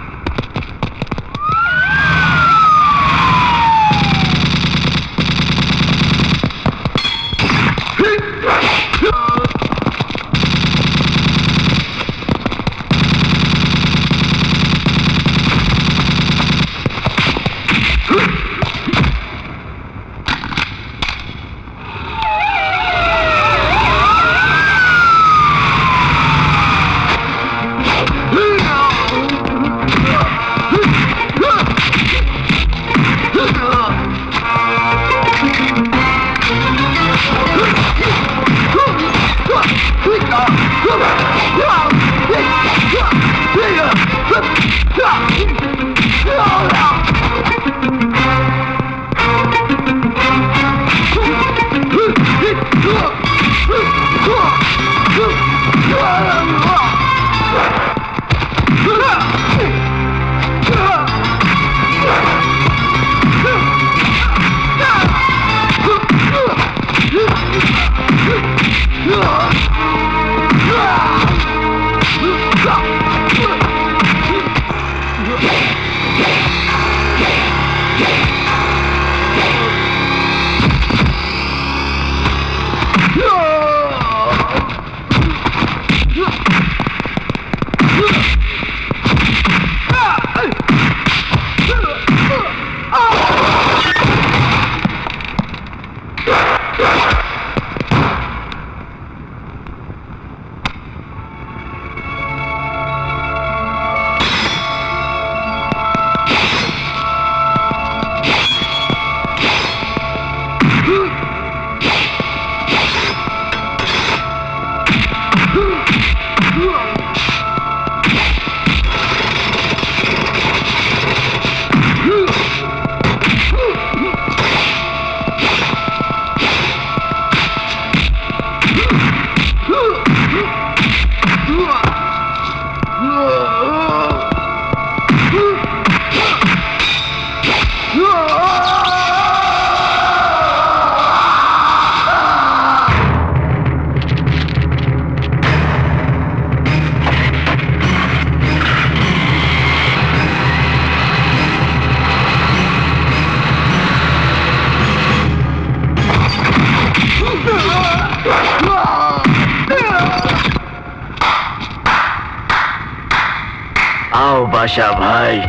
आओ बादशाह भाई,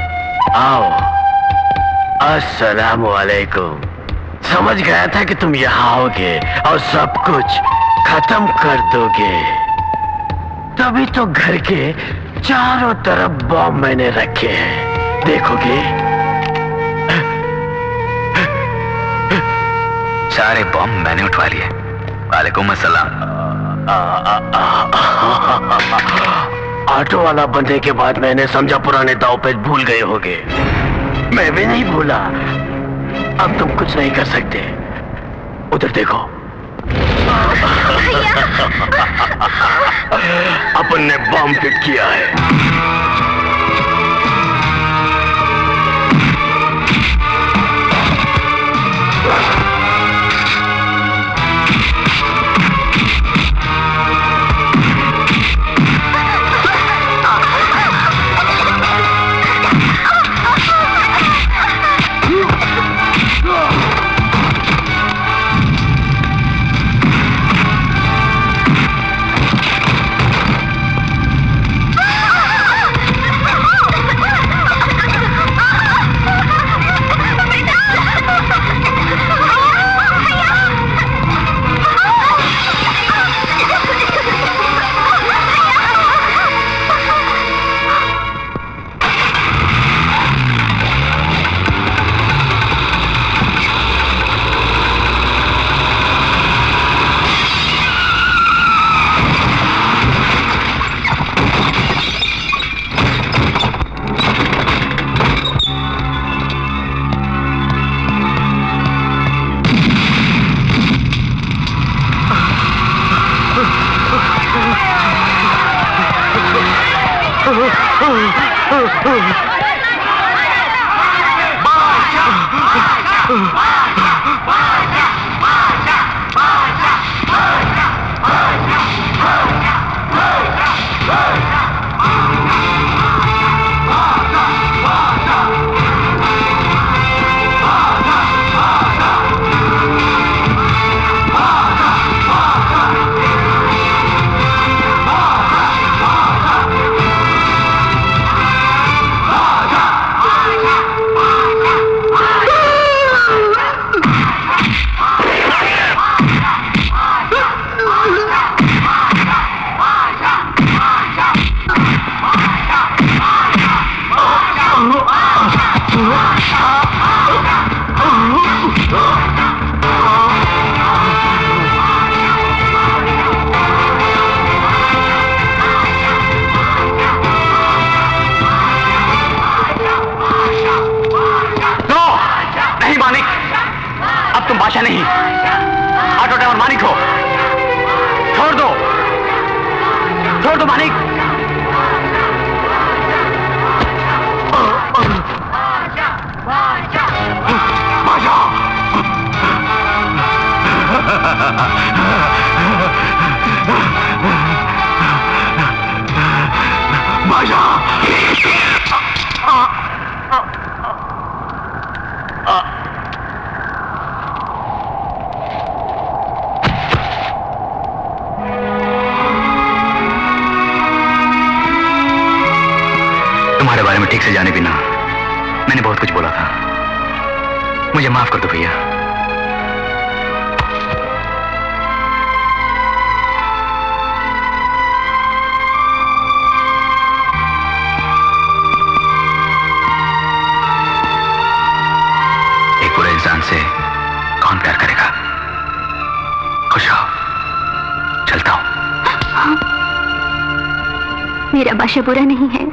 आओ। अस्सलामु अलैकुम। समझ गया था कि तुम यहाँ आओगे और सब कुछ खत्म कर दोगे, तभी तो घर के चारों तरफ बॉम्ब मैंने रखे हैं, देखोगे? सारे बॉम्ब मैंने उठवा लिए। वालेकुम अस्सलाम। ऑटो वाला बनने के बाद मैंने समझा पुराने दाव पे भूल गए होगे। मैं भी नहीं भूला। अब तुम कुछ नहीं कर सकते। उधर देखो। अपन ने बॉम्ब फिट किया है। बादशाह नहीं, ऑटो ड्राइवर मानिक हो। छोड़ दो, छोड़ दो मानिक। तुम्हारे बारे में ठीक से जाने बिना मैंने बहुत कुछ बोला था, मुझे माफ कर दो भैया। एक बुरे इंसान से कौन प्यार करेगा? खुश रहो, चलता हूं। मेरा बादशाह बुरा नहीं है।